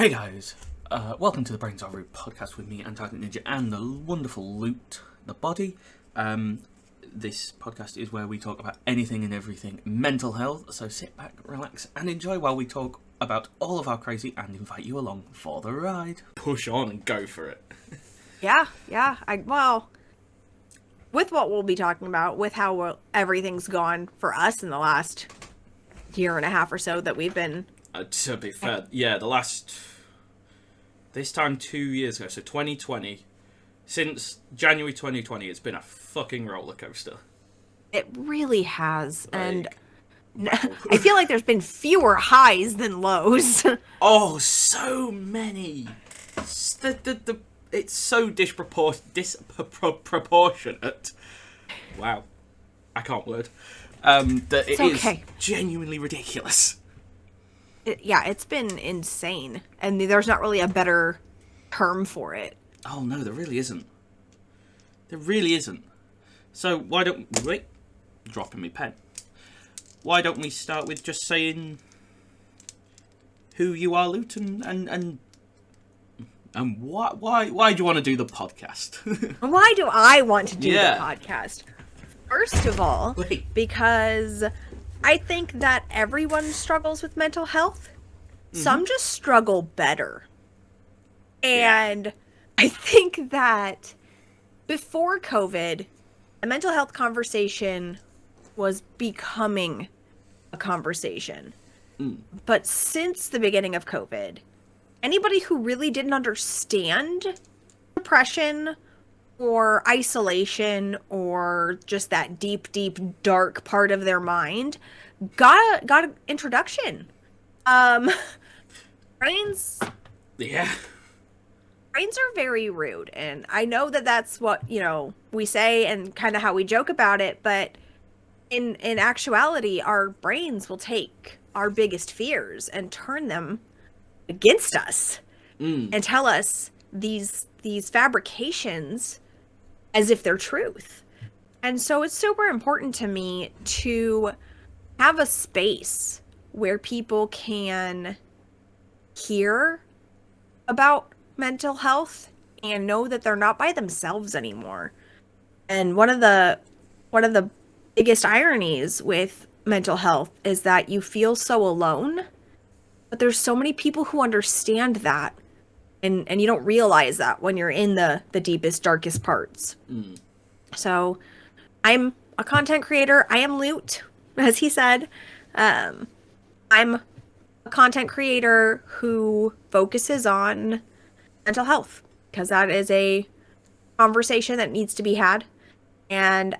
Hey guys, welcome to the Brainstorm podcast with me, Antarticninja, and the wonderful Loot, the body. This podcast is where we talk about anything and everything mental health, so sit back, relax, and enjoy while we talk about all of our crazy and invite you along for the ride. Push on and go for it. Yeah. With what we'll be talking about, with how everything's gone for us in the last year and a half or so that we've been... To be fair, this time 2 years ago, so 2020, since January 2020, it's been a fucking roller coaster. It really has, and I feel like there's been fewer highs than lows. Oh, so many! It's so disproportionate. Wow, I can't word. That it is genuinely ridiculous. It's been insane, and there's not really a better term for it. Oh no, there really isn't. There really isn't. So why don't wait? Dropping me pen. Why don't we start with just saying who you are, Loot, and why do you want to do the podcast? Why do I want to do the podcast? First of all, because I think that everyone struggles with mental health. Mm-hmm. Some just struggle better. And I think that before COVID, a mental health conversation was becoming a conversation. But since the beginning of COVID, anybody who really didn't understand depression or isolation or just that deep, dark part of their mind got an introduction. Brains are very rude, and I know that that's what, we say and kind of how we joke about it, but in actuality, our brains will take our biggest fears and turn them against us and tell us these fabrications as if they're truth. And so it's super important to me to have a space where people can hear about mental health and know that they're not by themselves anymore. And one of the biggest ironies with mental health is that you feel so alone, but there's so many people who understand that. And you don't realize that when you're in the deepest, darkest parts. So I'm a content creator. I am Loot, as he said. I'm a content creator who focuses on mental health because that is a conversation that needs to be had. And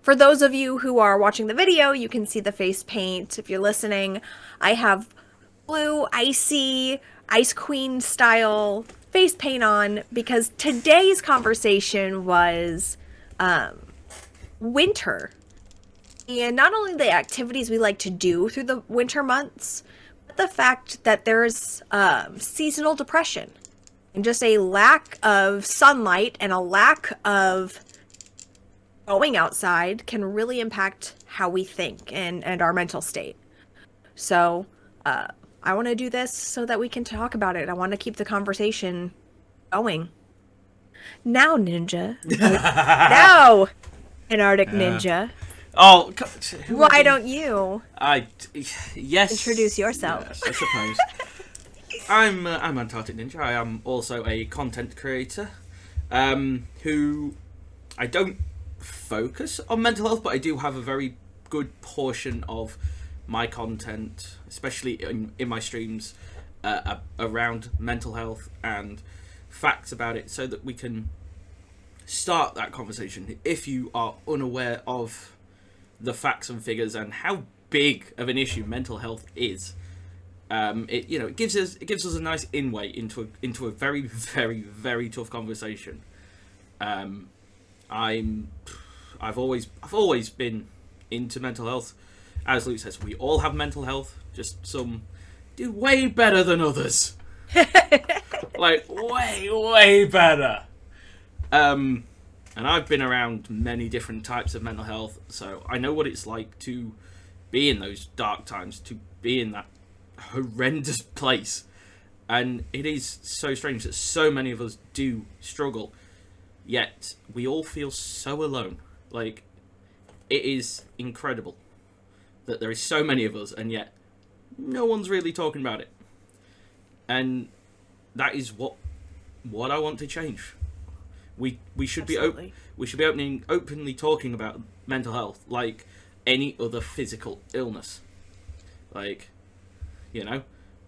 for those of you who are watching the video, you can see the face paint. If you're listening, I have blue, icy, Ice Queen style face paint on because today's conversation was winter. And not only the activities we like to do through the winter months, but the fact that there's seasonal depression and just a lack of sunlight and a lack of going outside can really impact how we think and our mental state. So, I want to do this so that we can talk about it. I want to keep the conversation going. Now, Ninja. Now, Antarticninja. Why don't you introduce yourself? Yes, I suppose. I'm Antarticninja. I am also a content creator who I don't focus on mental health, but I do have a very good portion of my content, especially in my streams, around mental health and facts about it, so that we can start that conversation. If you are unaware of the facts and figures and how big of an issue mental health is, it gives us a nice inway into a very, very, very tough conversation. I've always been into mental health. As Luke says, we all have mental health, just some do way better than others. Like, way better. And I've been around many different types of mental health, so I know what it's like to be in those dark times, to be in that horrendous place. And it is so strange that so many of us do struggle, yet we all feel so alone. Like, it is incredible that there is so many of us, and yet no one's really talking about it. And that is what I want to change. We should Absolutely. we should be openly talking about mental health like any other physical illness. Like, you know,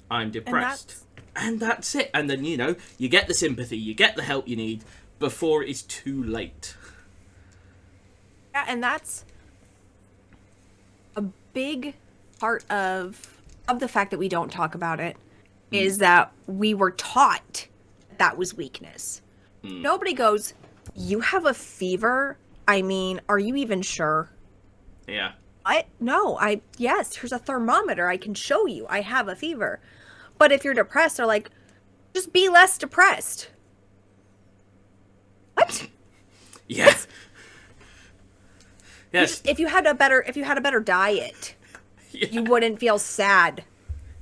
I'm depressed, and that's it. And then, you know, you get the sympathy, you get the help you need before it's too late. Yeah, and that's a big part of the fact that we don't talk about it, is that we were taught that was weakness. Nobody goes, "You have a fever? I mean, are you even sure?" Yeah. Yes, here's a thermometer. I can show you. I have a fever. But if you're depressed, they're like, just be less depressed. What? Yes. Yes. If you had a better diet, Yeah. you wouldn't feel sad.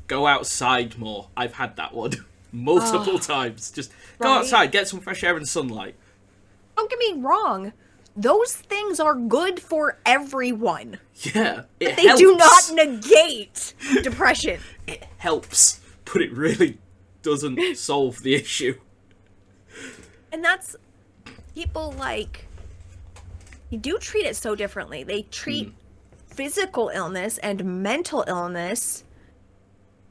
Go outside more. I've had that one multiple times. Just go Right? outside, get some fresh air and sunlight. Don't get me wrong. Those things are good for everyone. Yeah, it They helps. do not negate depression. It helps, but it really doesn't solve the issue. And that's, people like, you do treat it so differently. They treat physical illness and mental illness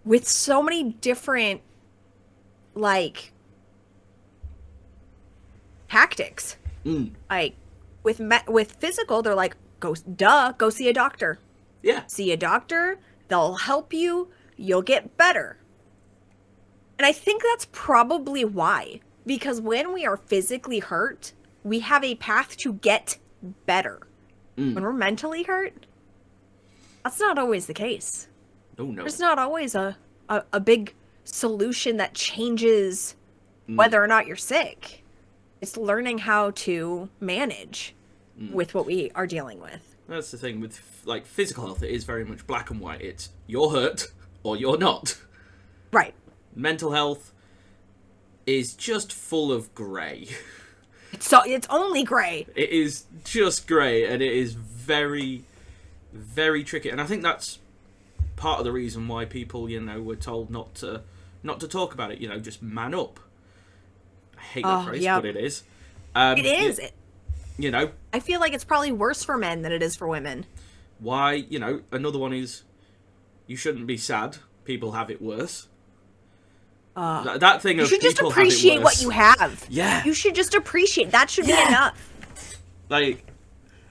with so many different, like, tactics. Like, with physical, they're like, go see a doctor. Yeah. See a doctor, they'll help you, you'll get better. And I think that's probably why. Because when we are physically hurt, we have a path to get better. When we're mentally hurt, that's not always the case. Oh, no. There's not always a big solution that changes whether or not you're sick. It's learning how to manage with what we are dealing with. That's the thing with, like, physical health. It is very much black and white. It's you're hurt or you're not. Right. Mental health is just full of grey. So it's only gray. It is just grey, and it is very, very tricky. And I think that's part of the reason why people, you know, were told not to talk about it. You know, just man up. I hate that phrase, yep. but it is. It is. You know, I feel like it's probably worse for men than it is for women. why, you know, another one is you shouldn't be sad. People have it worse. That thing You of should just people have it appreciate worse. what you have. Yeah. You should just appreciate. That should be enough. Like,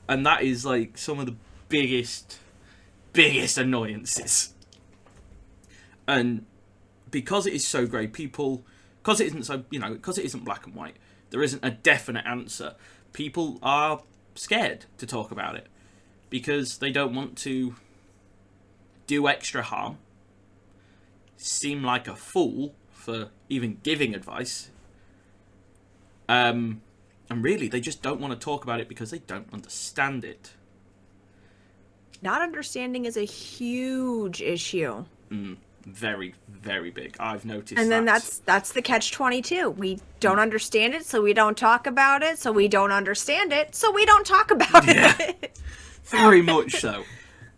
and that is like some of the biggest annoyances. And because it is so grey, people, because it isn't so, you know, because it isn't black and white, there isn't a definite answer. People are scared to talk about it because they don't want to do extra harm, seem like a fool for even giving advice. And really, they just don't want to talk about it because they don't understand it. Not understanding is a huge issue. Very, very big. I've noticed. And then that's the catch-22. We don't understand it, so we don't talk about it. So we don't understand it, so we don't talk about it. Very much so.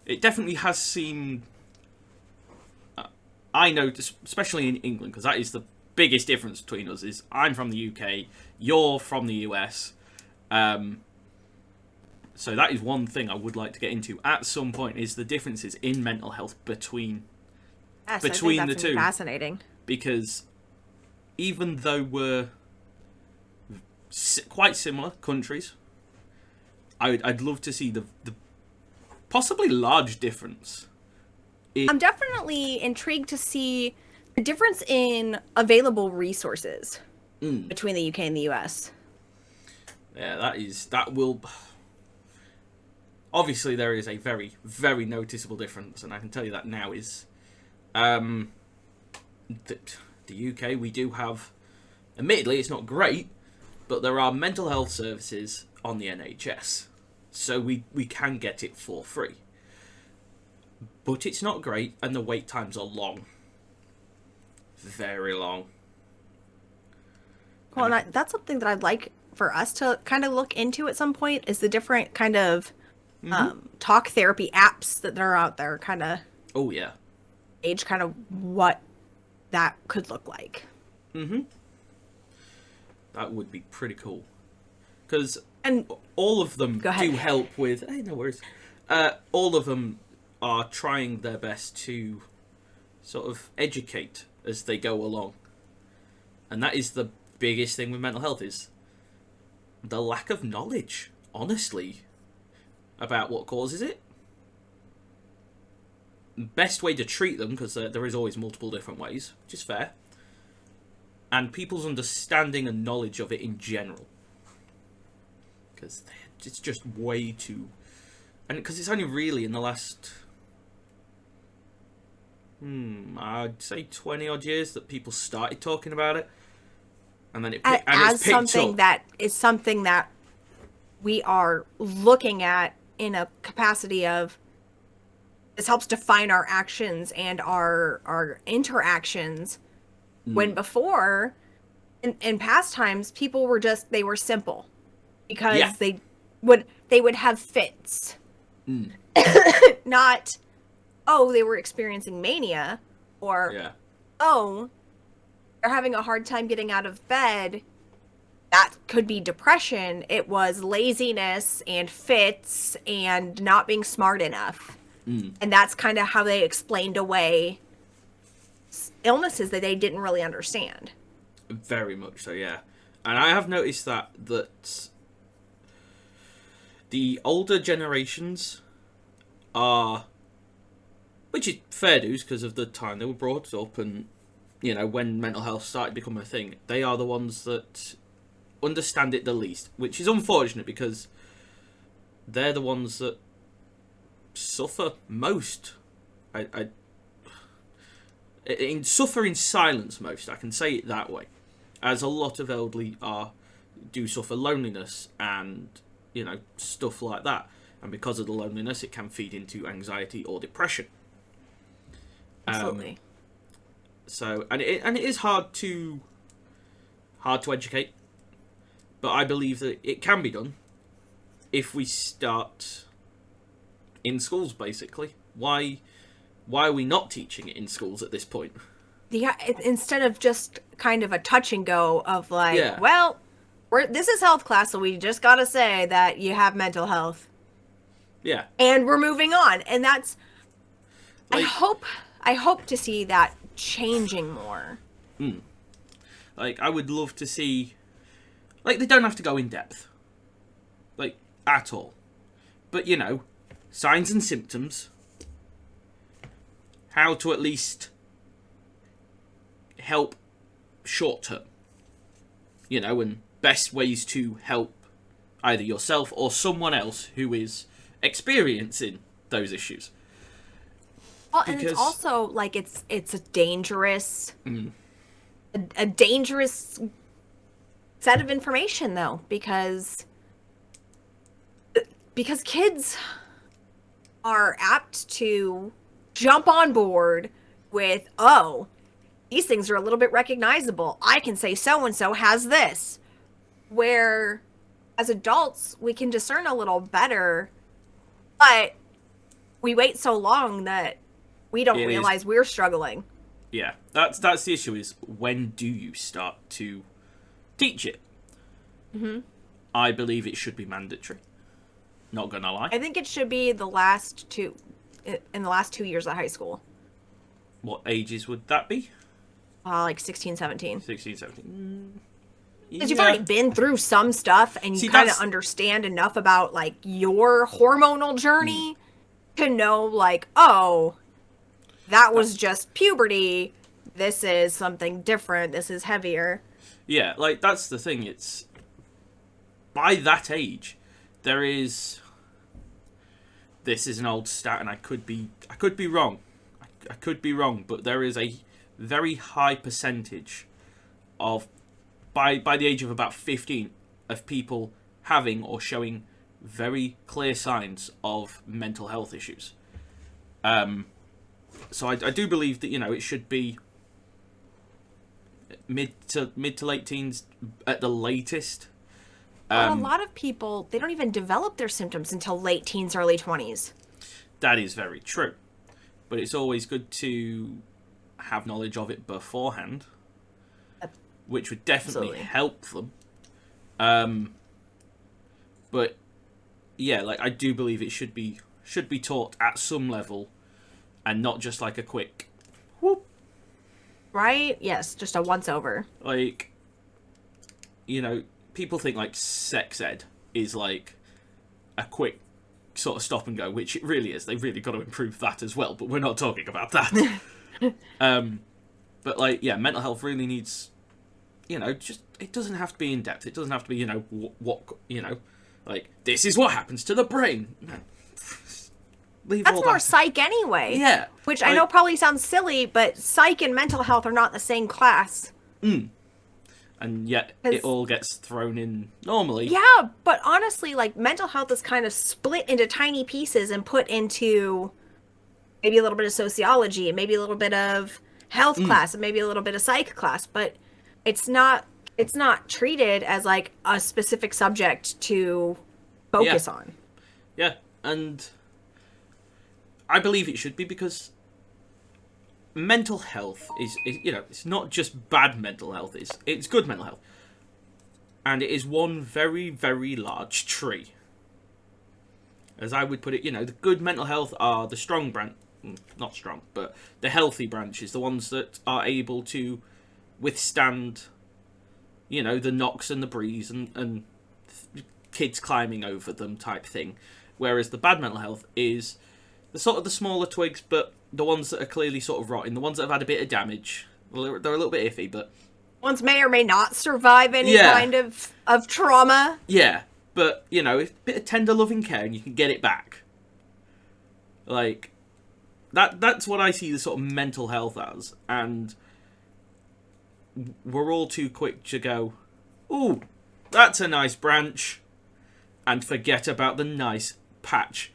It definitely has seemed. I know, especially in England, because that is the biggest difference between us. Is I'm from the UK, you're from the US. So that is one thing I would like to get into at some point, is the differences in mental health between Yes, between I think the that's two. fascinating. Because even though we're quite similar countries, I'd love to see the possibly large difference. I'm definitely intrigued to see the difference in available resources between the UK and the US. Yeah, that will. Obviously, there is a very, very noticeable difference, and I can tell you that now is, the UK, we do have, admittedly, it's not great, but there are mental health services on the NHS, so we can get it for free. But it's not great, and the wait times are long. very long. Well, and that's something that I'd like for us to kind of look into at some point, is the different kind of talk therapy apps that are out there, kind of Oh, yeah. age kind of what that could look like. That would be pretty cool. Because And all of them Go ahead. do help with... Hey, no worries. All of them are trying their best to sort of educate as they go along. And that is the biggest thing with mental health, is the lack of knowledge, honestly, about what causes it. Best way to treat them, because there is always multiple different ways, which is fair. And people's understanding and knowledge of it in general. Because it's just way too... And because it's only really in the last... I'd say 20 odd years that people started talking about it. And then as something that is something that we are looking at in a capacity of, this helps define our actions and our interactions. When before, in past times, people were they were simple, because they would have fits. Not, oh, they were experiencing mania, or oh, they're having a hard time getting out of bed. That could be depression. It was laziness and fits and not being smart enough. And that's kind of how they explained away illnesses that they didn't really understand. Very much so, yeah. And I have noticed that the older generations are, which is fair dues because of the time they were brought up, and you know, when mental health started becoming a thing, they are the ones that understand it the least, which is unfortunate because they're the ones that suffer most. Suffer in silence most, I can say it that way, as a lot of elderly do suffer loneliness and, you know, stuff like that, and because of the loneliness it can feed into anxiety or depression. Absolutely. So and it is hard to educate, but I believe that it can be done if we start in schools. Basically, why are we not teaching it in schools at this point? Yeah, instead of just kind of a touch and go of like, well, this is health class, so we just gotta say that you have mental health. Yeah. And we're moving on, and that's. Like, I hope to see that changing more. Like, I would love to see, like, they don't have to go in depth, like, at all, but you know, signs and symptoms. How to at least help short term, you know, and best ways to help either yourself or someone else who is experiencing those issues. Well, and it's also like it's a dangerous, a dangerous set of information though, because kids are apt to jump on board with, oh, these things are a little bit recognizable. I can say so-and-so has this. Where, as adults, we can discern a little better, but we wait so long that we don't realize we're struggling. Yeah, that's the issue, is when do you start to teach it? I believe it should be mandatory. Not gonna lie. I think it should be in the last 2 years of high school. What ages would that be? Like 16, 17. 16, 17. Because you've already been through some stuff, and you kind of understand enough about, like, your hormonal journey to know, like, oh, that was just puberty. This is something different. This is heavier. Yeah, like, that's the thing. It's, by that age, there is, this is an old stat, and I could be wrong. I could be wrong, but there is a very high percentage of, by the age of about 15, of people having or showing very clear signs of mental health issues. So I do believe that, you know, it should be mid to late teens at the latest. But a lot of people, they don't even develop their symptoms until late teens, early 20s. That is very true. But it's always good to have knowledge of it beforehand, which would definitely help them. But yeah, like I do believe it should be taught at some level, and not just like a quick whoop. Right? Yes, just a once over. Like, you know, people think like sex ed is like a quick sort of stop and go, which it really is. They've really got to improve that as well, but we're not talking about that. But like, yeah, mental health really needs, you know, just, it doesn't have to be in depth. It doesn't have to be, you know, what you know, like, this is what happens to the brain. No. Leave That's all more that. psych anyway. Yeah. Which like, I know probably sounds silly, but psych and mental health are not the same class. And yet it all gets thrown in normally. Yeah, but honestly, like, mental health is kind of split into tiny pieces and put into maybe a little bit of sociology and maybe a little bit of health class and maybe a little bit of psych class, but it's not treated as like a specific subject to focus on. Yeah, and I believe it should be, because mental health is you know, it's not just bad mental health, it's good mental health. And it is one very, very large tree. As I would put it, you know, the good mental health are the strong branch, not strong, but the healthy branches, the ones that are able to withstand, you know, the knocks and the breeze and kids climbing over them type thing. Whereas the bad mental health is the sort of the smaller twigs, but the ones that are clearly sort of rotting, the ones that have had a bit of damage. Well, they're a little bit iffy, but Ones may or may not survive any kind of trauma. Yeah, but, you know, a bit of tender loving care and you can get it back. Like, that's what I see the sort of mental health as. And we're all too quick to go, ooh, that's a nice branch, and forget about the nice patch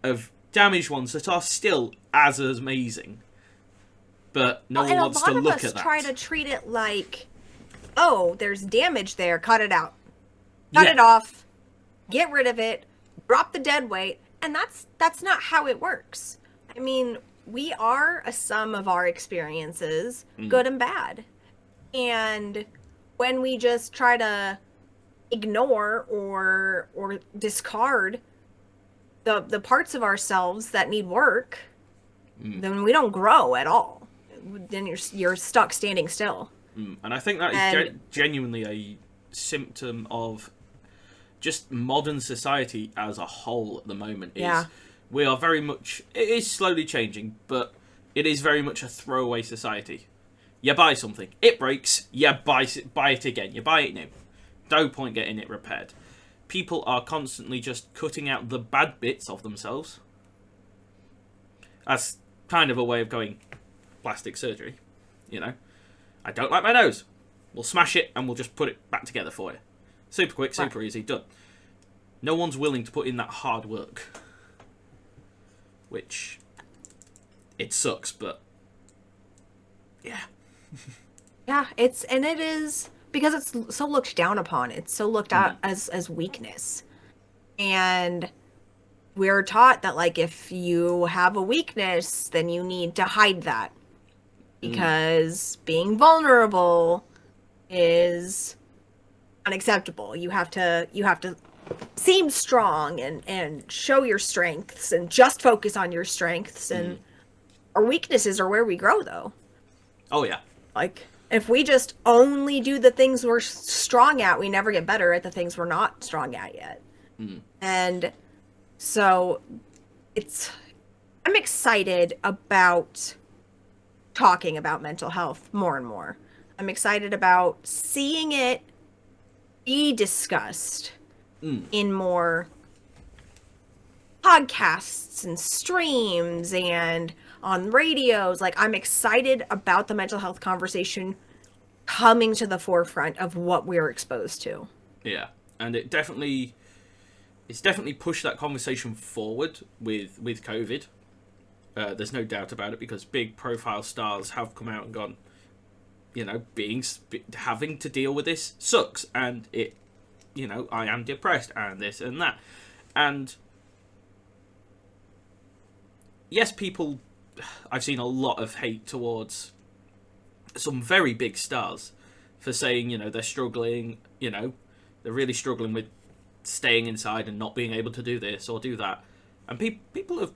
of damaged ones that are still as amazing. But no one wants to look at that. And a lot of us try to treat it like, oh, there's damage there, cut it out. Cut it off, get rid of it, drop the dead weight, and that's not how it works. I mean, we are a sum of our experiences, good and bad. And when we just try to ignore or discard the parts of ourselves that need work, then we don't grow at all. Then you're stuck standing still. And I think that is genuinely a symptom of just modern society as a whole at the moment. We are very much, it is slowly changing, but it is very much a throwaway society. You buy something, it breaks, you buy it again, you buy it new. No point getting it repaired. People are constantly just cutting out the bad bits of themselves. That's kind of a way of going plastic surgery, you know. I don't like my nose. We'll smash it and we'll just put it back together for you. Super quick, super easy, done. No one's willing to put in that hard work. Which, it sucks, but yeah. Yeah, it is because it's so looked down upon. It's so looked at as weakness. And we're taught that, like, if you have a weakness, then you need to hide that. Because being vulnerable is unacceptable. You have to seem strong and show your strengths and just focus on your strengths. And our weaknesses are where we grow, though. Oh, yeah. Like, if we just only do the things we're strong at, we never get better at the things we're not strong at yet. And so I'm excited about talking about mental health more and more. I'm excited about seeing it be discussed in more podcasts and streams and on radios. Like, I'm excited about the mental health conversation coming to the forefront of what we're exposed to. Yeah, and it's definitely pushed that conversation forward with COVID. There's no doubt about it, because big profile stars have come out and gone, having to deal with this sucks, and I am depressed and this and that. And yes, I've seen a lot of hate towards some very big stars for saying, they're struggling, they're really struggling with staying inside and not being able to do this or do that. And people have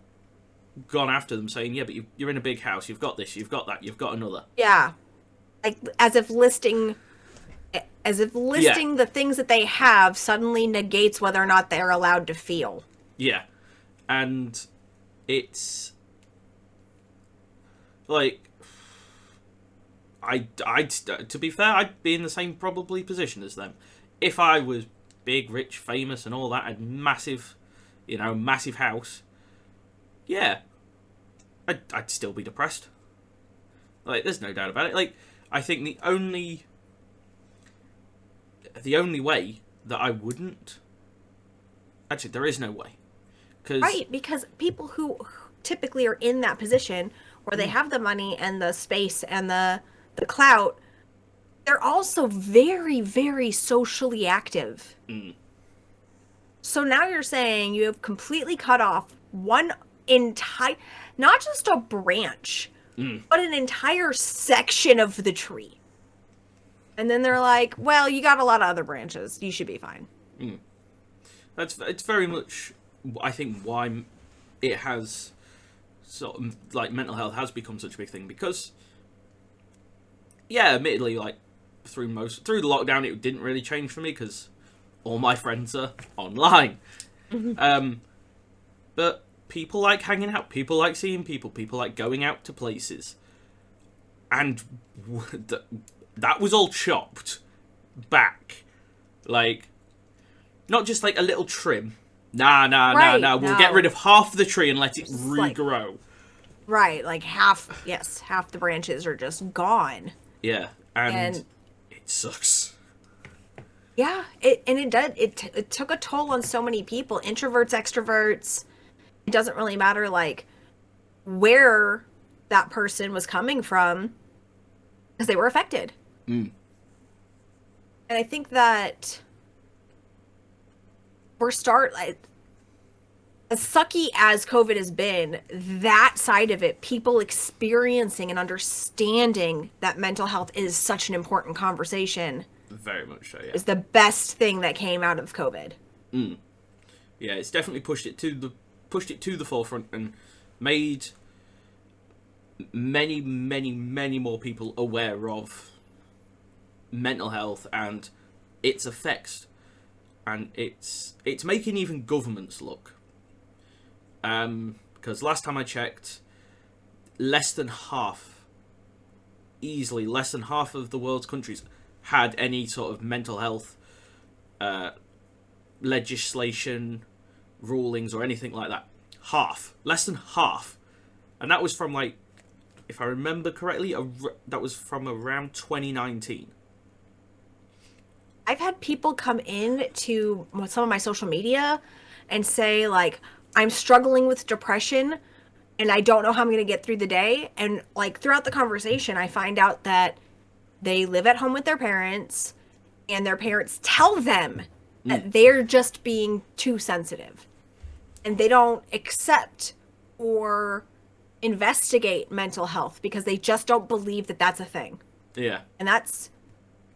gone after them saying, yeah, but you're in a big house, you've got this, you've got that, you've got another. Yeah. Like, as if listing the things that they have suddenly negates whether or not they're allowed to feel. Yeah. And it's like, to be fair, I'd be in the same probably position as them. If I was big, rich, famous and all that, and massive house, yeah, I'd still be depressed. Like, there's no doubt about it. Like, I think the only way that I wouldn't... Actually, there is no way. Right, because people who typically are in that position where they have the money and the space and the clout, they're also very, very socially active. Mm. So now you're saying you have completely cut off one entire, not just a branch, but an entire section of the tree. And then they're like, well, you got a lot of other branches. You should be fine. Mm. It's very much, I think, why it has sort of, like, mental health has become such a big thing. Because, yeah, admittedly, like, through the lockdown, it didn't really change for me because all my friends are online. But people like hanging out, people like seeing people like going out to places. And that was all chopped back. Like, not just like a little trim. Nah, we'll get rid of half the tree and let it regrow. Like half the branches are just gone. Yeah, and it sucks. Yeah, it took a toll on so many people, introverts, extroverts. It doesn't really matter, like, where that person was coming from, because they were affected. And I think that as sucky as COVID has been, that side of it, people experiencing and understanding that mental health is such an important conversation. Very much so, yeah. Is the best thing that came out of COVID. Yeah, it's definitely pushed it to the forefront and made many, many, many more people aware of mental health and its effects. And it's making even governments look. Because last time I checked, less than half of the world's countries had any sort of mental health legislation, rulings, or anything like that. Less than half. And that was from, like, if I remember correctly, that was from around 2019. I've had people come in to some of my social media and say, like, I'm struggling with depression and I don't know how I'm going to get through the day. And, like, throughout the conversation, I find out that they live at home with their parents and their parents tell them that they're just being too sensitive. And they don't accept or investigate mental health because they just don't believe that that's a thing. Yeah. And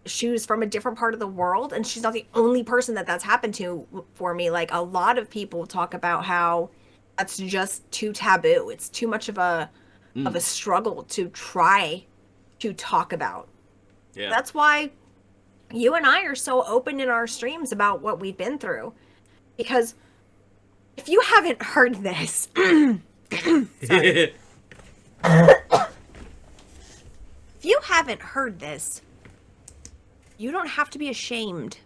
she was from a different part of the world, and she's not the only person that's happened to for me. Like, a lot of people talk about how that's just too taboo. It's too much of a struggle to try to talk about. Yeah. That's why you and I are so open in our streams about what we've been through. Because if you haven't heard this, sorry. If you haven't heard this, you don't have to be ashamed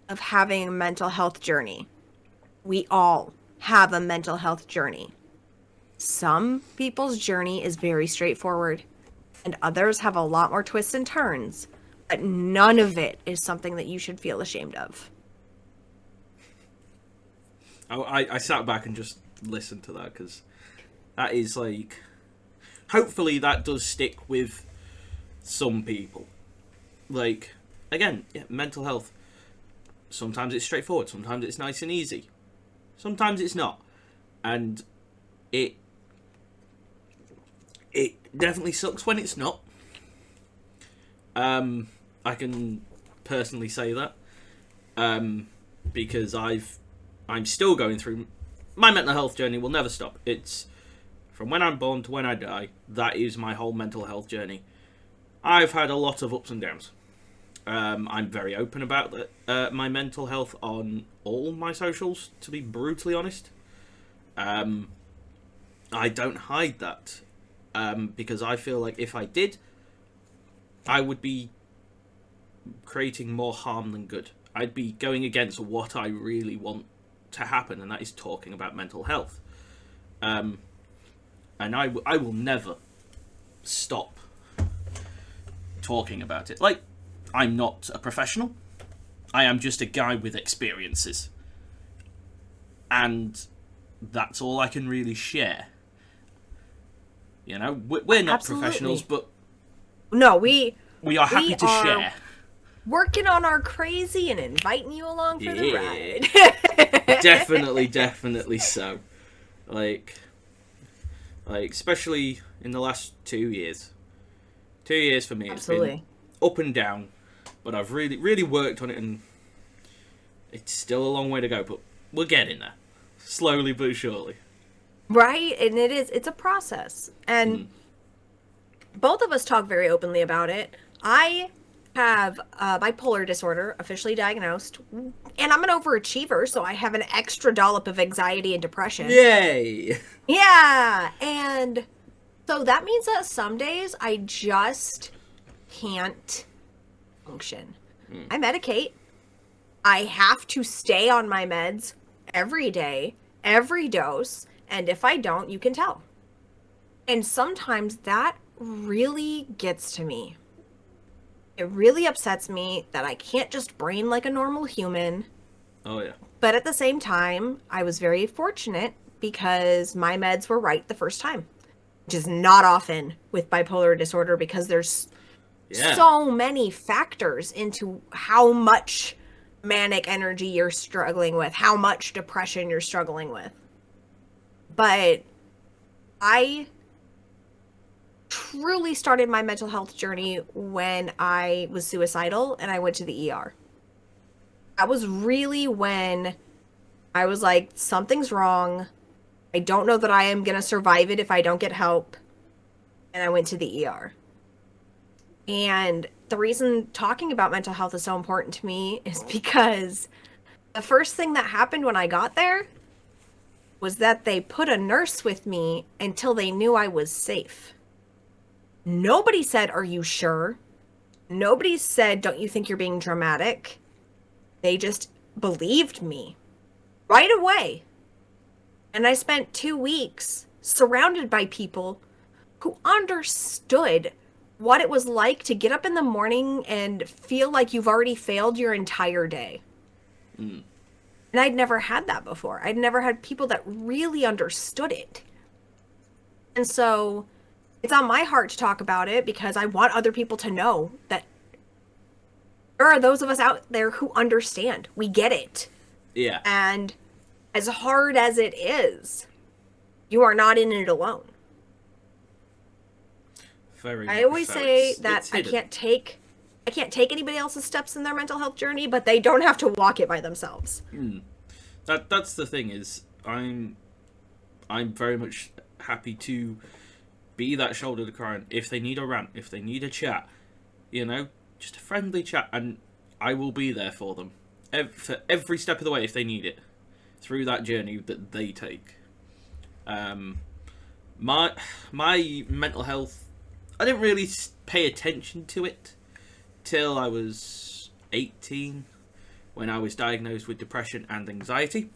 of having a mental health journey. We all have a mental health journey. Some people's journey is very straightforward, and others have a lot more twists and turns, but none of it is something that you should feel ashamed of. I sat back and just listened to that, because that is, like, hopefully that does stick with some people. Like, again, yeah, mental health. Sometimes it's straightforward. Sometimes it's nice and easy. Sometimes it's not. And it definitely sucks when it's not. I can personally say that. Because I'm still going through... My mental health journey will never stop. It's from when I'm born to when I die. That is my whole mental health journey. I've had a lot of ups and downs. I'm very open about my mental health on all my socials, to be brutally honest. I don't hide that. Because I feel like if I did, I would be creating more harm than good. I'd be going against what I really want to happen, and that is talking about mental health. And I will never stop talking about it. Like, I'm not a professional. I am just a guy with experiences. And that's all I can really share. You know, we're not Absolutely. professionals, but no, we are happy to share. Working on our crazy and inviting you along for the ride. Definitely so. Like especially in the last 2 years. 2 years for me. Absolutely. It's been up and down, but I've really worked on it, and it's still a long way to go, but we're getting there. Slowly but surely. Right? And it's a process. And both of us talk very openly about it. I have bipolar disorder, officially diagnosed, and I'm an overachiever, so I have an extra dollop of anxiety and depression. Yay! Yeah! And so that means that some days I just can't function. I medicate. I have to stay on my meds every day, every dose, and if I don't, you can tell. And sometimes that really gets to me. It really upsets me that I can't just brain like a normal human. Oh, yeah. But at the same time, I was very fortunate because my meds were right the first time. Which is not often with bipolar disorder because there's so many factors into how much manic energy you're struggling with, how much depression you're struggling with. But I truly started my mental health journey when I was suicidal and I went to the ER. That was really when I was like, something's wrong. I don't know that I am going to survive it if I don't get help. And I went to the ER. And the reason talking about mental health is so important to me is because the first thing that happened when I got there was that they put a nurse with me until they knew I was safe. Nobody said, "Are you sure?" Nobody said, "Don't you think you're being dramatic?" They just believed me right away. And I spent 2 weeks surrounded by people who understood what it was like to get up in the morning and feel like you've already failed your entire day. And I'd never had that before. I'd never had people that really understood it. And so it's on my heart to talk about it because I want other people to know that there are those of us out there who understand. We get it. Yeah. And as hard as it is, you are not in it alone. I always say that I can't take anybody else's steps in their mental health journey, but they don't have to walk it by themselves. That's the thing is I'm very much happy to be that shoulder to cry on. If they need a rant, if they need a chat, just a friendly chat, and I will be there for them for every step of the way if they need it through that journey that they take. My mental health, I didn't really pay attention to it till I was 18 when I was diagnosed with depression and anxiety.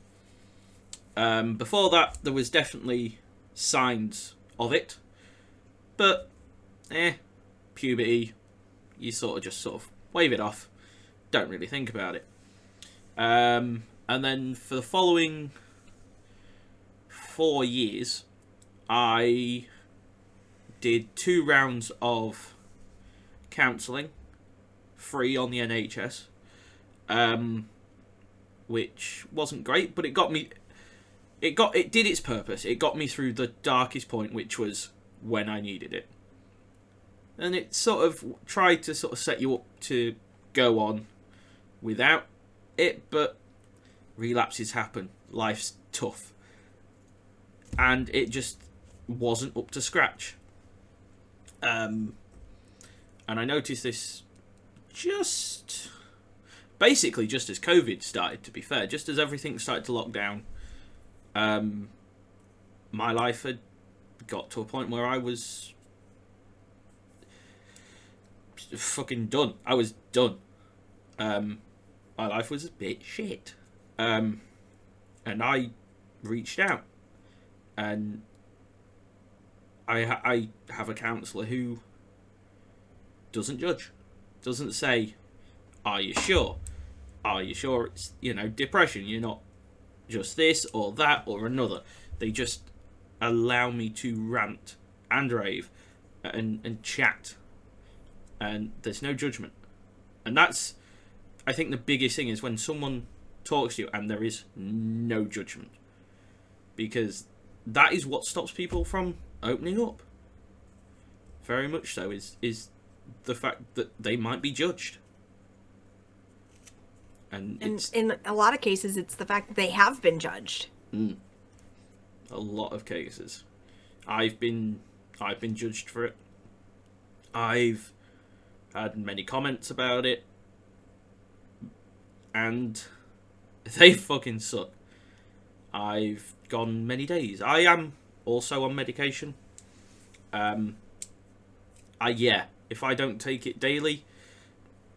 Before that, there was definitely signs of it, but puberty, you sort of wave it off, don't really think about it. And then for the following 4 years, I did 2 rounds of counselling, free on the NHS, which wasn't great, but it got me. It did its purpose. It got me through the darkest point, which was when I needed it. And it sort of tried to sort of set you up to go on without it, but relapses happen. Life's tough. And it just wasn't up to scratch. And I noticed this basically just as COVID started, to be fair, just as everything started to lock down. My life had got to a point where I was fucking done. I was done. My life was a bit shit. And I reached out. And I have a counsellor who doesn't judge. Doesn't say, are you sure? Are you sure it's, depression? You're not just this or that or another. They just allow me to rant and rave and chat. And there's no judgment. And that's, I think the biggest thing is when someone talks to you and there is no judgment. Because that is what stops people from opening up. Very much so, is the fact that they might be judged. And in a lot of cases, it's the fact that they have been judged. A lot of cases. I've been judged for it. I've had many comments about it. And they fucking suck. I've gone many days. I am also on medication. If I don't take it daily,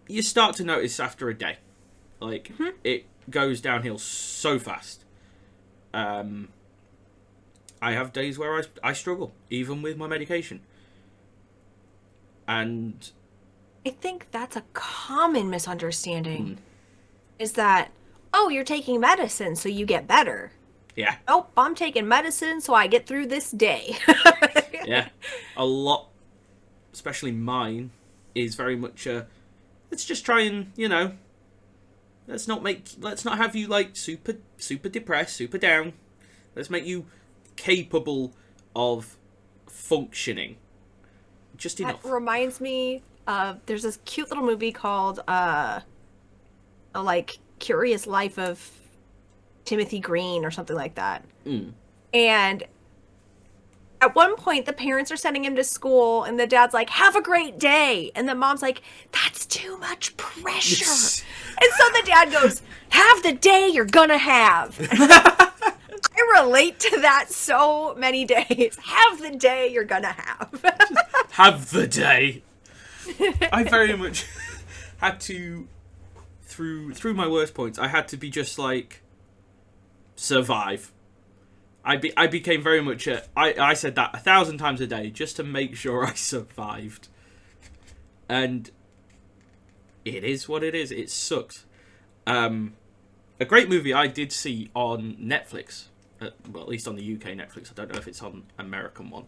you start to notice after a day. Like, it goes downhill so fast. I have days where I struggle, even with my medication. And I think that's a common misunderstanding. Is that, oh, you're taking medicine, so you get better. Yeah. Nope, I'm taking medicine, so I get through this day. Yeah. A lot, especially mine, is very much let's just try and, let's not have you, like, super depressed, super down. Let's make you capable of functioning. Just enough. That reminds me of, there's this cute little movie called, Curious Life of Timothy Green or something like that. And at one point, the parents are sending him to school, and the dad's like, have a great day. And the mom's like, that's too much pressure. And so the dad goes, have the day you're gonna have. I relate to that so many days. Have the day you're gonna have. Have the day. I very much had to, through my worst points, I had to be just like, survive. I became very much I said that 1,000 times a day just to make sure I survived. And it is what it is. It sucks. A great movie I did see on Netflix, well, at least on the UK Netflix, I don't know if it's on American one,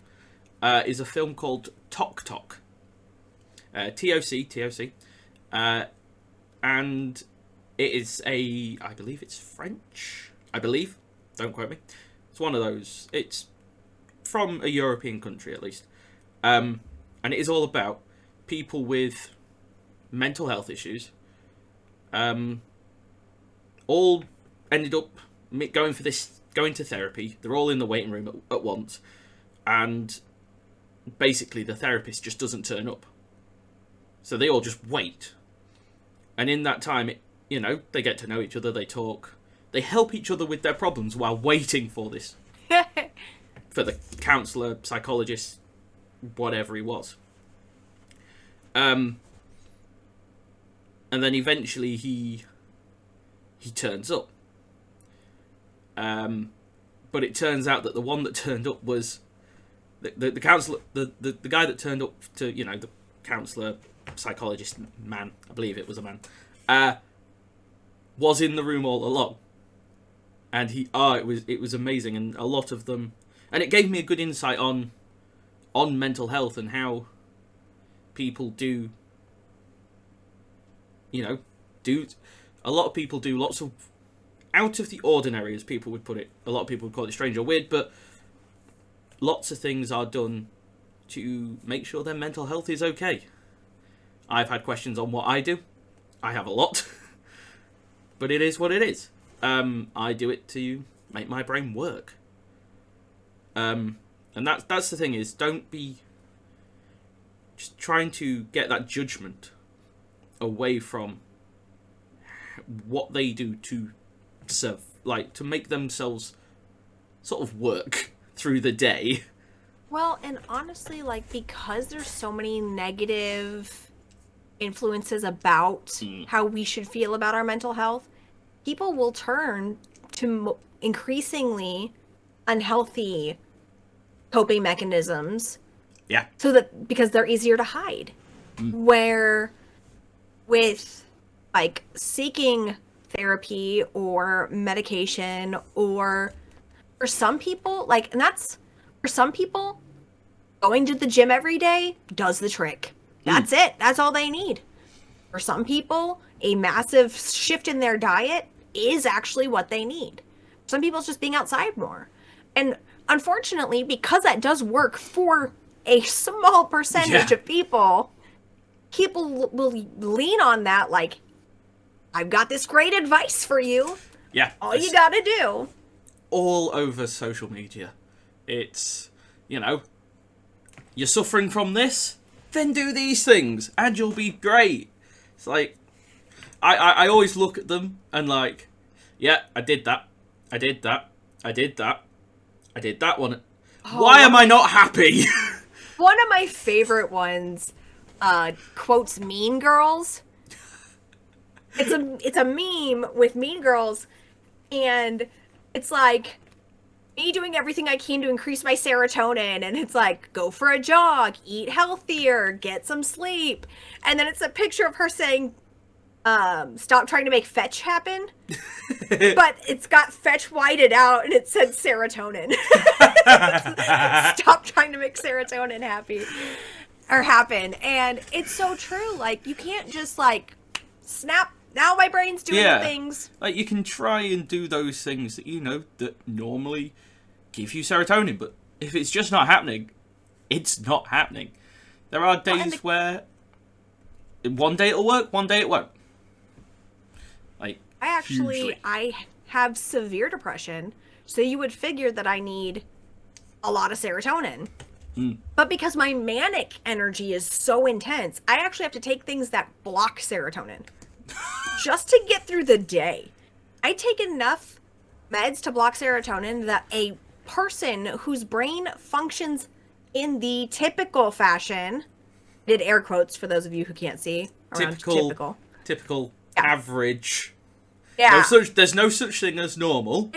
is a film called Tok Tok. T-O-C. And it is I believe it's French. I believe. Don't quote me. It's one of those. It's from a European country, at least. And it is all about people with mental health issues. All ended up going to therapy. They're all in the waiting room at once. And basically the therapist just doesn't turn up. So they all just wait. And in that time, they get to know each other, they talk. They help each other with their problems while waiting for this. For the counsellor, psychologist, whatever he was. And then eventually he turns up. But it turns out that the one that turned up was the counsellor, the guy that turned up to, the counsellor, psychologist man, I believe it was a man, was in the room all along. And it was amazing, and a lot of them, and it gave me a good insight on mental health and how people do do a lot of people do lots of out of the ordinary, as people would put it. A lot of people would call it strange or weird, but lots of things are done to make sure their mental health is okay. I've had questions on what I do. I have a lot. But it is what it is. I do it to make my brain work. And that's the thing is, don't be just trying to get that judgment away from what they do to serve, like, to make themselves sort of work through the day. Well, and honestly, like, because there's so many negative influences about how we should feel about our mental health, people will turn to increasingly unhealthy coping mechanisms. Yeah. So that, because they're easier to hide. Where with, like, seeking therapy or medication, or for some people, like, and that's, for some people, going to the gym every day does the trick. That's it. That's all they need. For some people, a massive shift in their diet is actually what they need. Some people, it's just being outside more. And unfortunately, because that does work for a small percentage of people will lean on that, like, I've got this great advice for you. Yeah. All you gotta do. All over social media. It's, you're suffering from this? Then do these things, and you'll be great. It's like, I always look at them, and like, yeah, I did that. I did that. I did that. I did that one. Why am I not happy? One of my favorite ones quotes Mean Girls. It's a meme with Mean Girls, and it's like me doing everything I can to increase my serotonin, and it's like, go for a jog, eat healthier, get some sleep, and then it's a picture of her saying, stop trying to make fetch happen, but it's got fetch whited out and it said serotonin. Stop trying to make serotonin happen. And it's so true. Like, you can't just like snap, now my brain's doing the things. Like, you can try and do those things that that normally give you serotonin, but if it's just not happening, it's not happening. There are days where one day it'll work, one day it won't. Like, I have severe depression, so you would figure that I need a lot of serotonin. But because my manic energy is so intense, I actually have to take things that block serotonin just to get through the day. I take enough meds to block serotonin that a person whose brain functions in the typical fashion, did air quotes for those of you who can't see, around typical. Average. Yeah. There's no such thing as normal.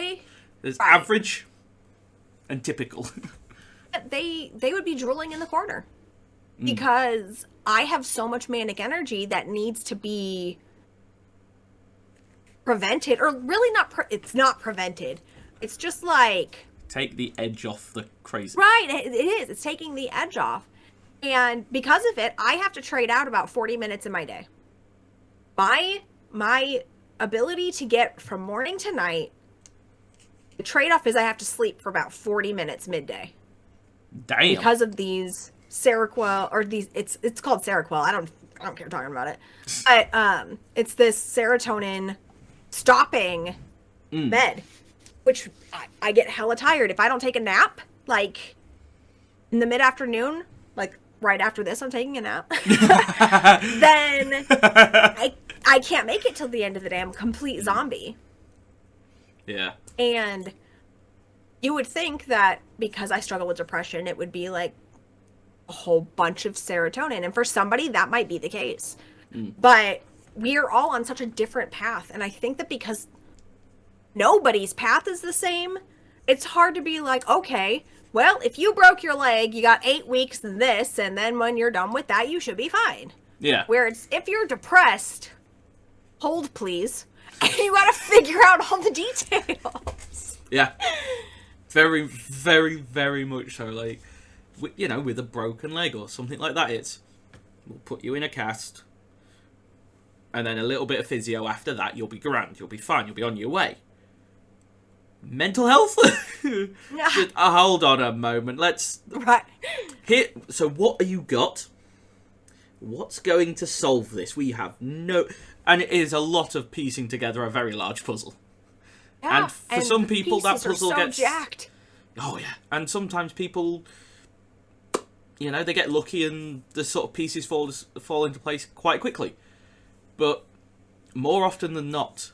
There's average and typical. They would be drooling in the corner because I have so much manic energy that needs to be prevented, or really not. It's not prevented. It's just like, take the edge off the crazy. Right. It is. It's taking the edge off, and because of it, I have to trade out about 40 minutes in my day. My ability to get from morning to night, the trade-off is I have to sleep for about 40 minutes midday. Damn. Because of these Seroquel, or these, it's called Seroquel. I don't care talking about it. But it's this serotonin stopping med, which I get hella tired if I don't take a nap, like in the mid-afternoon, like right after this I'm taking a nap. Then I can't make it till the end of the day. I'm a complete zombie. Yeah. And you would think that because I struggle with depression, it would be like a whole bunch of serotonin. And for somebody, that might be the case. But we are all on such a different path. And I think that because nobody's path is the same, it's hard to be like, okay, well, if you broke your leg, you got 8 weeks in this, and then when you're done with that, you should be fine. Yeah. Where it's, if you're depressed, hold please, and you gotta figure out all the details. Yeah. Very, very, very much so. Like, with a broken leg or something like that, we'll put you in a cast, and then a little bit of physio after that, you'll be grand, you'll be fine, you'll be on your way. Mental health? Just, hold on a moment, let's... Right. So what have you got? What's going to solve this? We have no... And it is a lot of piecing together a very large puzzle. Yeah, and for some people, that puzzle gets jacked. Oh yeah, and sometimes people, you know, they get lucky and the sort of pieces fall into place quite quickly. But more often than not,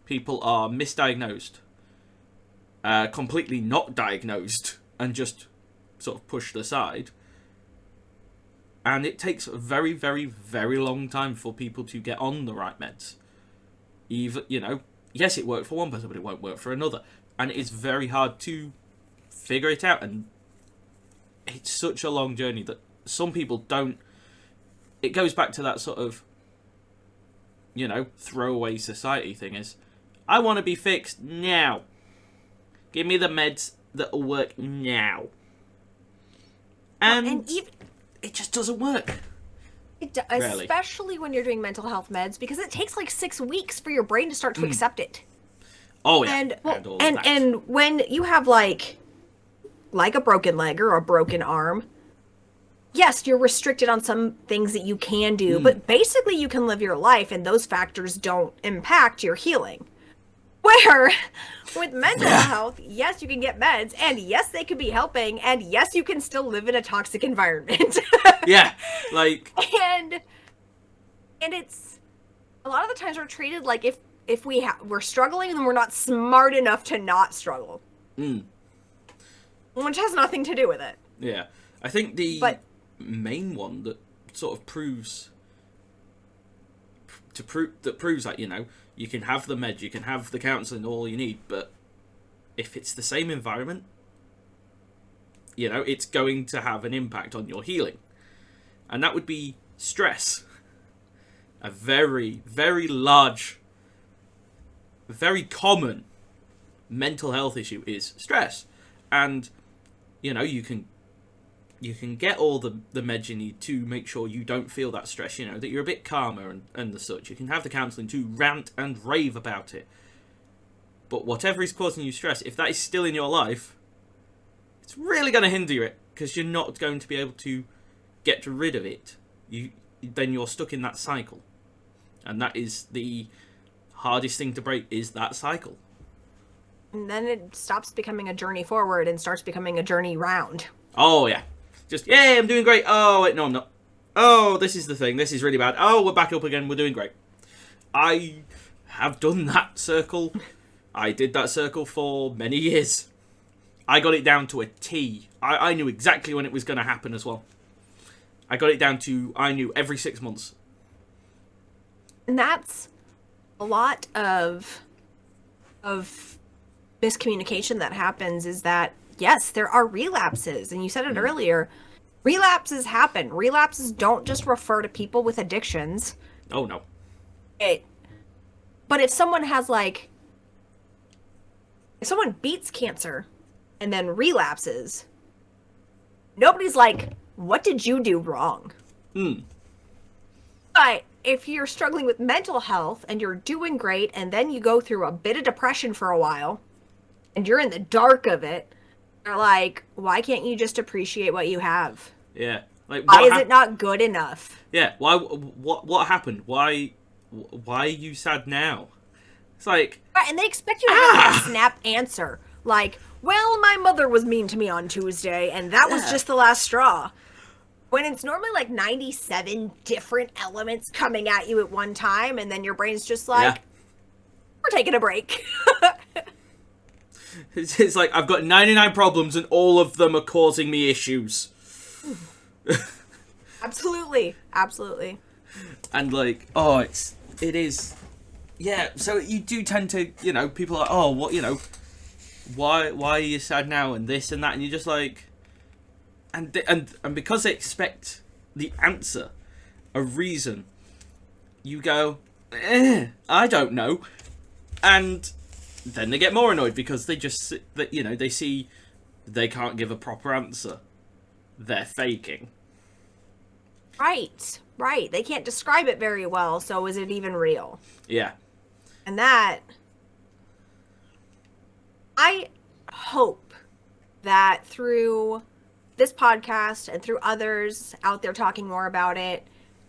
people are misdiagnosed, completely not diagnosed, and just sort of pushed aside. And it takes a very, very, very long time for people to get on the right meds. Even, you know, yes, it worked for one person, but it won't work for another. And it's very hard to figure it out. And it's such a long journey that some people don't... It goes back to that sort of, you know, throwaway society thing is, I want to be fixed now. Give me the meds that will work now. And even... It just doesn't work. Especially when you're doing mental health meds, because it takes like 6 weeks for your brain to start to accept it. Oh yeah, and when you have like a broken leg or a broken arm, yes, you're restricted on some things that you can do, but basically you can live your life, and those factors don't impact your healing. Where with mental health, yes, you can get meds, and yes, they could be helping, and yes, you can still live in a toxic environment. Yeah, like... And it's... A lot of the times we're treated like if we're struggling, then we're not smart enough to not struggle. Which has nothing to do with it. Yeah. I think the main one that sort of proves that, you know, you can have the meds, you can have the counselling, all you need, but if it's the same environment, you know, it's going to have an impact on your healing. And that would be stress. A very, very large, very common mental health issue is stress. And, you know, you can get all the meds you need to make sure you don't feel that stress, you know, that you're a bit calmer and the such. You can have the counselling to rant and rave about it. But whatever is causing you stress, if that is still in your life, it's really going to hinder it, because you're not going to be able to get rid of it. Then you're stuck in that cycle. And that is the hardest thing to break, is that cycle. And then it stops becoming a journey forward and starts becoming a journey round. Oh, yeah. Just, yay, I'm doing great. Oh, wait, no, I'm not. Oh, this is the thing. This is really bad. Oh, we're back up again. We're doing great. I have done that circle. I did that circle for many years. I got it down to a T. I knew exactly when it was going to happen as well. I got it down to, I knew every 6 months. And that's a lot of miscommunication that happens, is that, yes, there are relapses. And you said it earlier. Relapses happen. Relapses don't just refer to people with addictions. Oh, no. But if someone has, like... If someone beats cancer and then relapses, nobody's like, what did you do wrong? But if you're struggling with mental health and you're doing great, and then you go through a bit of depression for a while, and you're in the dark of it, they're like, why can't you just appreciate what you have? Yeah. Like, why is it not good enough? Yeah. Why? What happened? Why are you sad now? It's like... Right, and they expect you to have a snap answer. Like, well, my mother was mean to me on Tuesday, and that was just the last straw. When it's normally like 97 different elements coming at you at one time, and then your brain's just like, we're taking a break. It's like, I've got 99 problems, and all of them are causing me issues. Absolutely. Absolutely. And like, oh, it is... Yeah, so you do tend to, you know, people are like, oh, what, you know, why are you sad now, and this and that, and you're just like, and because they expect the answer, a reason, you go, I don't know, and then they get more annoyed because they just, you know, they see they can't give a proper answer, they're faking. Right. Right. They can't describe it very well, so is it even real? Yeah. And that, I hope that through this podcast and through others out there talking more about it,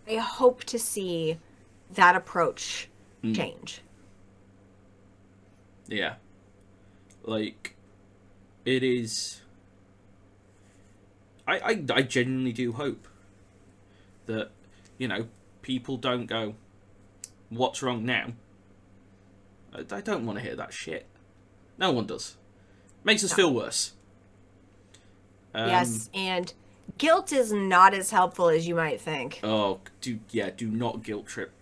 I hope to see that approach change. Yeah. Like, it is... I genuinely do hope that, you know, people don't go, what's wrong now? I don't want to hear that shit. No one does. Makes us feel worse. Yes, and guilt is not as helpful as you might think. Oh, do not guilt trip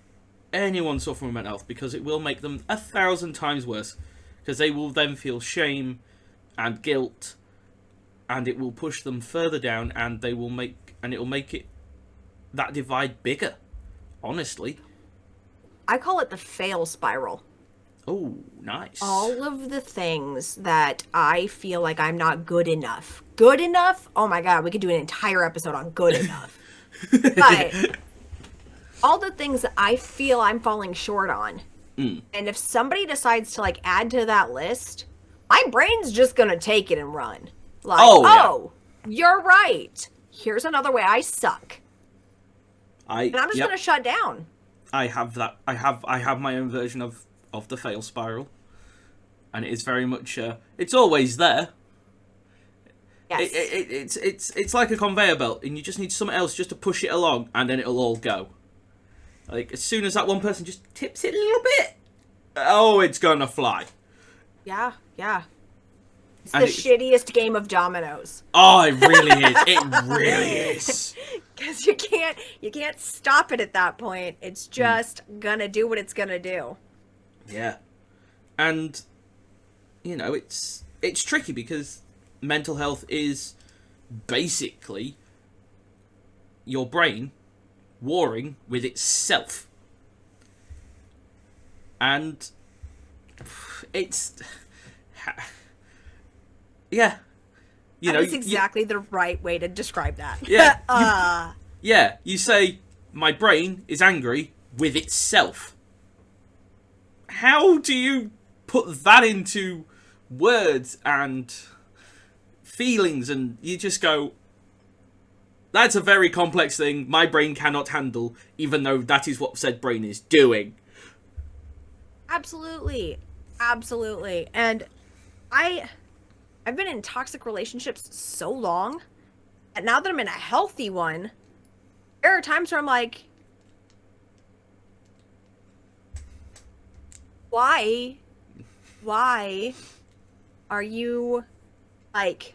anyone suffering with mental health, because it will make them 1,000 times worse. Because they will then feel shame and guilt, and it will push them further down, and it will make it that divide bigger. Honestly, I call it the fail spiral. Oh, nice. All of the things that I feel like I'm not good enough. Good enough? Oh my god, we could do an entire episode on good enough. But all the things that I feel I'm falling short on. And if somebody decides to like add to that list, my brain's just gonna take it and run. Like, oh, you're right. Here's another way I suck. And I'm just gonna shut down. I have that. I have my own version of the fail spiral, and it is very much it's always there. Yes. It's like a conveyor belt, and you just need something else just to push it along, and then it'll all go. Like, as soon as that one person just tips it a little bit, oh, it's gonna fly. Yeah. It's the shittiest game of dominoes. Oh, it really is. It really is. Because you can't stop it at that point. It's just gonna do what it's gonna do. Yeah. And, you know, it's tricky because mental health is basically your brain warring with itself. And it's... Yeah. That is exactly the right way to describe that. Yeah. You say, my brain is angry with itself. How do you put that into words and feelings? And you just go, that's a very complex thing my brain cannot handle, even though that is what said brain is doing. Absolutely. And I've been in toxic relationships so long that now that I'm in a healthy one, there are times where I'm like, why are you like,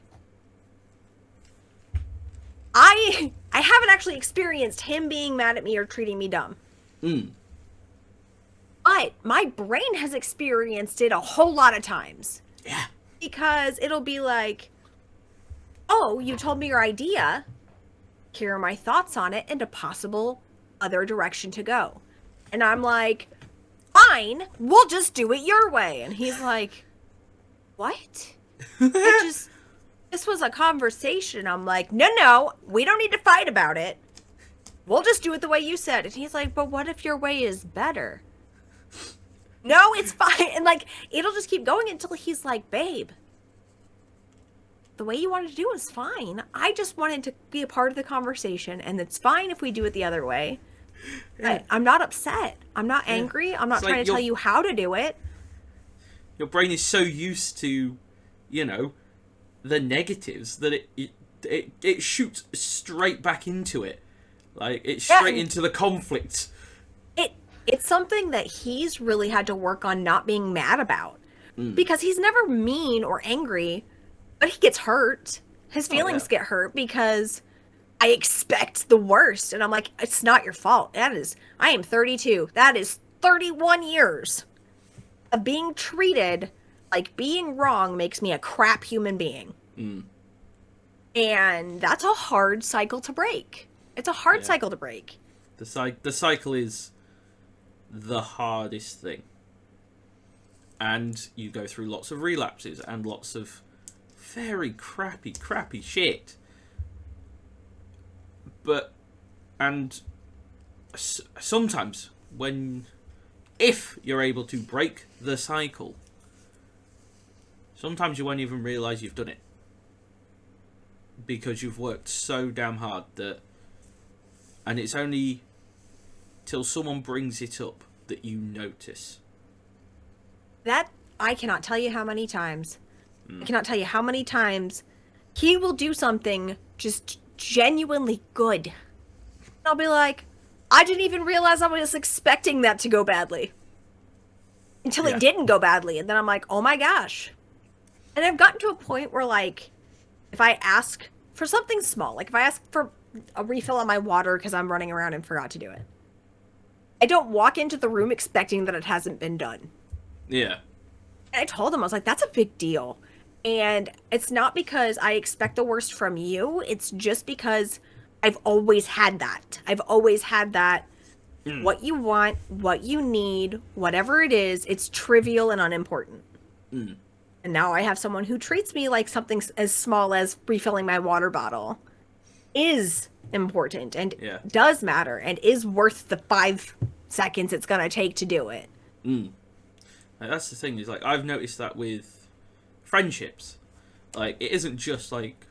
I haven't actually experienced him being mad at me or treating me dumb. But my brain has experienced it a whole lot of times. Yeah. Because it'll be like, oh, you told me your idea. Here are my thoughts on it and a possible other direction to go. And I'm like, fine, we'll just do it your way. And he's like, what? This was a conversation. I'm like, no, we don't need to fight about it. We'll just do it the way you said. And he's like, but what if your way is better? No, it's fine. And like, it'll just keep going until he's like, babe, the way you wanted to do is fine. I just wanted to be a part of the conversation, and it's fine if we do it the other way. Yeah. I'm not upset. I'm not angry. I'm not trying to tell you how to do it. Your brain is so used to, you know, the negatives that it shoots straight back into it. Like, it's straight into the conflict. It's something that he's really had to work on not being mad about. Because he's never mean or angry, but he gets hurt. His feelings get hurt because I expect the worst. And I'm like, it's not your fault. I am 32. That is 31 years of being treated like being wrong makes me a crap human being. And that's a hard cycle to break. It's a hard cycle to break. The cycle is the hardest thing, and you go through lots of relapses and lots of very crappy shit, and sometimes if you're able to break the cycle, sometimes you won't even realise you've done it. Because you've worked so damn hard and it's only till someone brings it up that you notice. That, I cannot tell you how many times. I cannot tell you how many times he will do something just genuinely good. And I'll be like, I didn't even realize I was expecting that to go badly. Until it didn't go badly. And then I'm like, oh my gosh. And I've gotten to a point where, like, if I ask for something small, like if I ask for a refill on my water because I'm running around and forgot to do it, I don't walk into the room expecting that it hasn't been done. Yeah. And I told him, I was like, that's a big deal. And it's not because I expect the worst from you. It's just because I've always had that. I've always had that. What you want, what you need, whatever it is, it's trivial and unimportant. And now I have someone who treats me like something as small as refilling my water bottle is important and does matter and is worth the 5 seconds it's going to take to do it. Like, that's the thing, is like, I've noticed that with friendships. Like, it isn't just like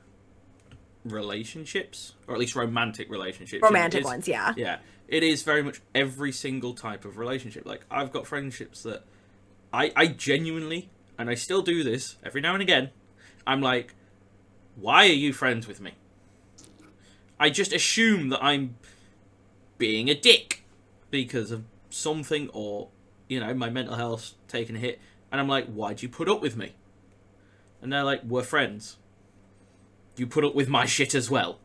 relationships, or at least romantic relationships. Romantic ones, yeah. Yeah. It is very much every single type of relationship. Like, I've got friendships that I genuinely, and I still do this every now and again, I'm like, why are you friends with me? I just assume that I'm being a dick because of something, or, you know, my mental health taking a hit. And I'm like, why'd you put up with me? And they're like, we're friends. You put up with my shit as well.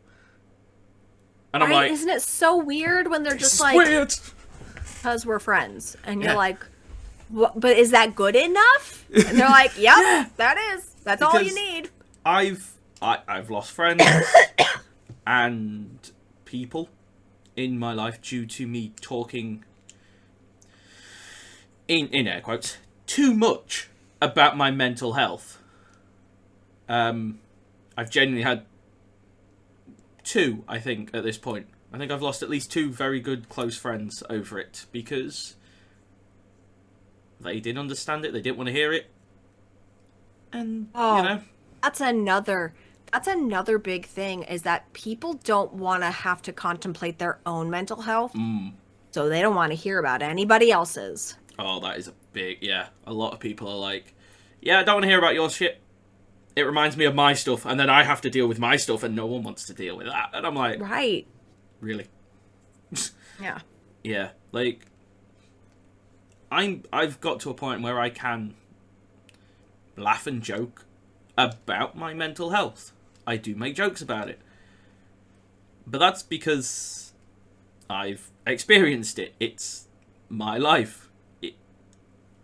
And I'm like, isn't it so weird when they're just like, weird, because we're friends, and you're like, what, but is that good enough? And they're like, yep, that is. That's all you need. I've lost friends and people in my life due to me talking, in air quotes, too much about my mental health. I've genuinely had 2, I think, at this point. I think I've lost at least 2 very good close friends over it, because they didn't understand it, they didn't want to hear it, and, you know. That's another big thing, is that people don't want to have to contemplate their own mental health, so they don't want to hear about anybody else's. Oh, that is a big, a lot of people are like, yeah, I don't want to hear about your shit. It reminds me of my stuff, and then I have to deal with my stuff, and no one wants to deal with that. And I'm like, right. Really? Yeah. Yeah, like, I've got to a point where I can laugh and joke about my mental health. I do make jokes about it. But that's because I've experienced it. It's my life.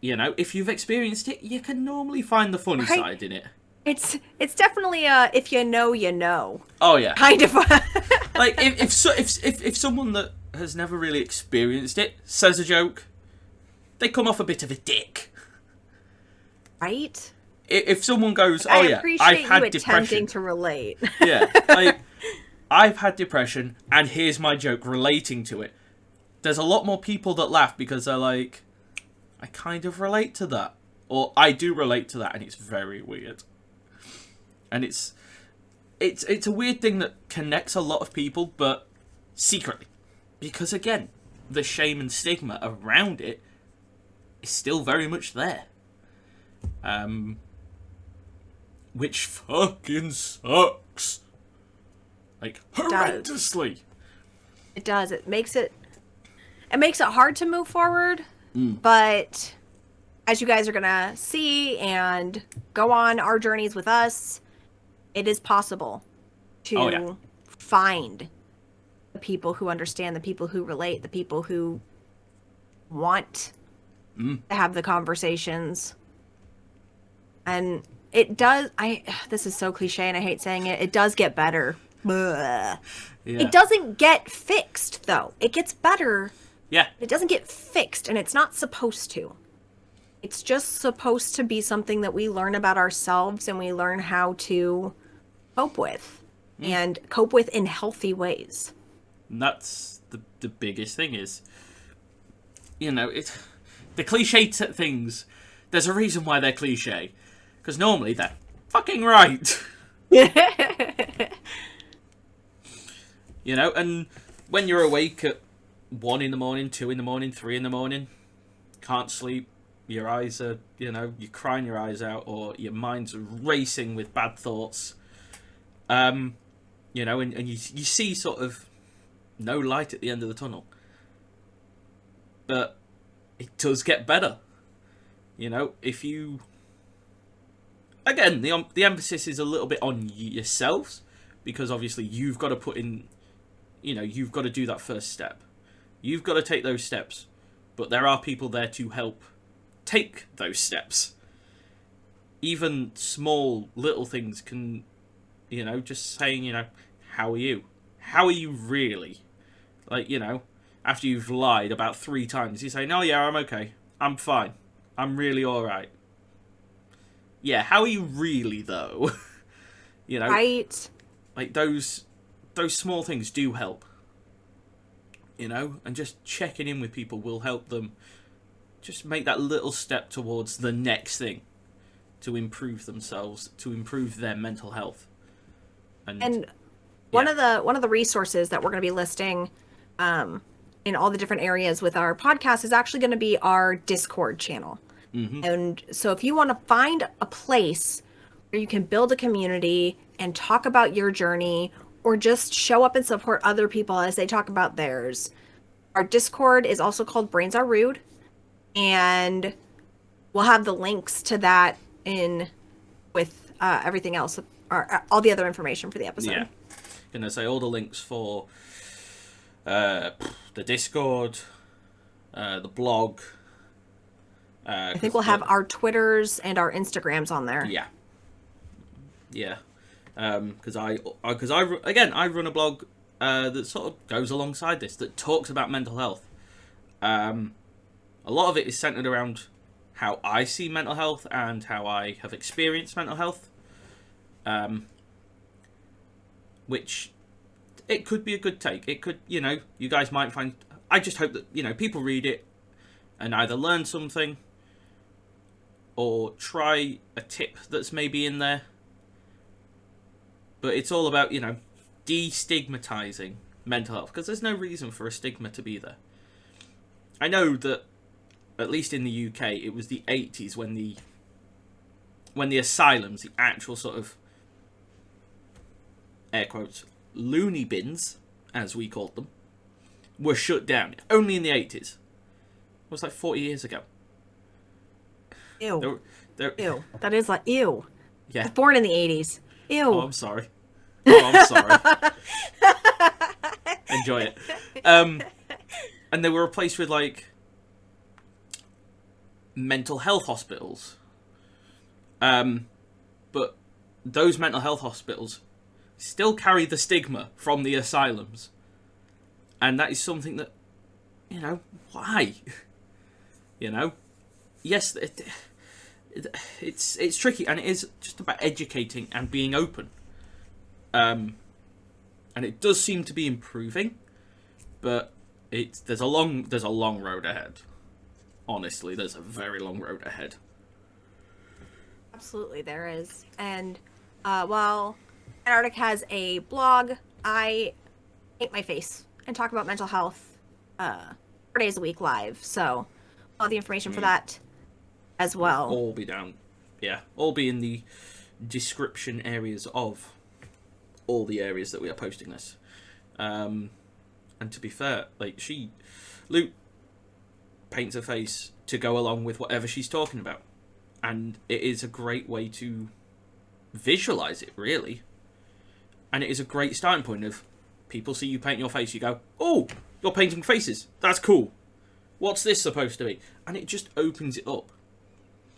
You know, if you've experienced it, you can normally find the funny side in it. It's definitely if you know, you know. Oh yeah. Kind of. Like if someone that has never really experienced it says a joke, they come off a bit of a dick. Right? If someone goes, "Oh I yeah, appreciate I've had you depression," attempting to relate. Yeah, like, I've had depression, and here's my joke relating to it. There's a lot more people that laugh because they're like, I kind of relate to that, or I do relate to that, and it's very weird. And it's a weird thing that connects a lot of people, but secretly, because again, the shame and stigma around it is still very much there. Which fucking sucks. Like, horrendously. It does. It makes it hard to move forward, but as you guys are gonna see and go on our journeys with us, it is possible to find the people who understand, the people who relate, the people who want to have the conversations. And it does, this is so cliche and I hate saying it, it does get better. Yeah. It doesn't get fixed, though. It gets better. Yeah. It doesn't get fixed, and it's not supposed to. It's just supposed to be something that we learn about ourselves and we learn how to cope with. And cope with in healthy ways. And that's the biggest thing is, you know, the cliche things. There's a reason why they're cliche, because normally they're fucking right. You know, and when you're awake at 1 in the morning, 2 in the morning, 3 in the morning, can't sleep, your eyes are, you know, you're crying your eyes out, or your mind's racing with bad thoughts. You know, and you see sort of no light at the end of the tunnel. But it does get better. You know, if you... Again, the emphasis is a little bit on yourselves, because obviously you've got to put in... You know, you've got to do that first step. You've got to take those steps. But there are people there to help take those steps. Even small, little things can... You know, just saying, you know, how are you? How are you really? Like, you know, after you've lied about 3 times, you say, no, yeah, I'm okay. I'm fine. I'm really alright. Yeah, how are you really, though? You know? Right. Like, those small things do help. You know? And just checking in with people will help them just make that little step towards the next thing to improve themselves, to improve their mental health. And one of the resources that we're going to be listing in all the different areas with our podcast is actually going to be our Discord channel. Mm-hmm. And so if you want to find a place where you can build a community and talk about your journey, or just show up and support other people as they talk about theirs, our Discord is also called Brains Are Rude, and we'll have the links to that in with everything else, or all the other information for the episode. Yeah, gonna say all the links for the Discord, the blog. I think we'll have our Twitters and our Instagrams on there. Yeah. Yeah. Because I run a blog that sort of goes alongside this, that talks about mental health. A lot of it is centered around how I see mental health and how I have experienced mental health. Which it could be a good take. It could, you know, you guys might find... I just hope that, you know, people read it and either learn something or try a tip that's maybe in there. But it's all about, you know, destigmatizing mental health, because there's no reason for a stigma to be there. I know that, at least in the UK, it was the 80s when the asylums, the actual sort of, air quotes, loony bins, as we called them, were shut down. Only in the 80s. It was like 40 years ago. Ew. Ew. That is like, ew. Yeah. I was born in the 80s. Ew. Oh, I'm sorry. Enjoy it. And they were replaced with, like, mental health hospitals. But those mental health hospitals still carry the stigma from the asylums. And that is something that, you know, why? You know? Yes, it's tricky, and it is just about educating and being open. And it does seem to be improving, but there's a long road ahead. Honestly, there's a very long road ahead. Absolutely, there is. And while Antarctic has a blog, I paint my face and talk about mental health 4 days a week live. So all the information for that as well. All be down. Yeah, all be in the description areas of all the areas that we are posting this. And to be fair, like, Luke paints her face to go along with whatever she's talking about. And it is a great way to visualize it, really. And it is a great starting point of people see you paint your face, you go, oh, you're painting faces. That's cool. What's this supposed to be? And it just opens it up.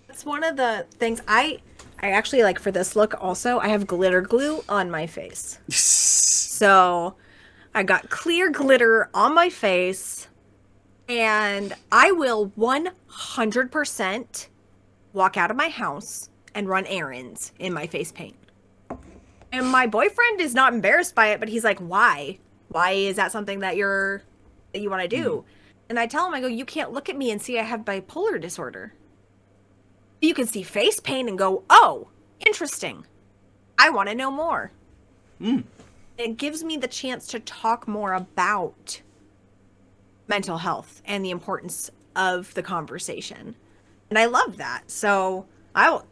It's one of the things I actually, like, for this look also, I have glitter glue on my face. So I got clear glitter on my face, and I will 100% walk out of my house and run errands in my face paint. And my boyfriend is not embarrassed by it, but he's like, why? Why is that something that you're that you want to do. And I tell them, I go, you can't look at me and see I have bipolar disorder. You can see face pain and go, oh, interesting. I want to know more. It gives me the chance to talk more about mental health and the importance of the conversation. And I love that. So I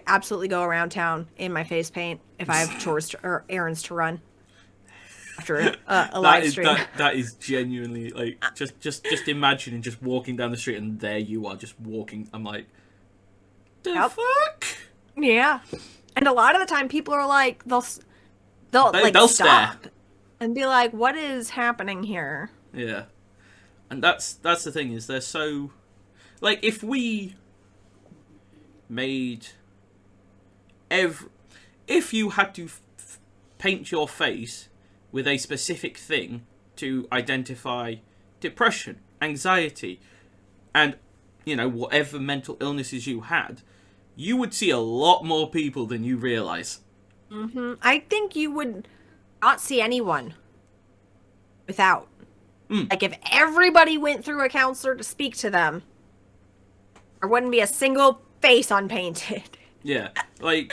absolutely go around town in my face paint if I have chores or errands to run after a live stream. That is genuinely like just imagining just walking down the street and there you are just walking. I'm like, the fuck? Yeah. And a lot of the time people are like, they'll stop stare and be like, what is happening here? Yeah. And that's the thing, is they're so, like, if we made if you had to paint your face with a specific thing to identify depression, anxiety, and, you know, whatever mental illnesses you had, you would see a lot more people than you realize. I think you would not see anyone without. Like, if everybody went through a counselor to speak to them, there wouldn't be a single face unpainted. Yeah, like,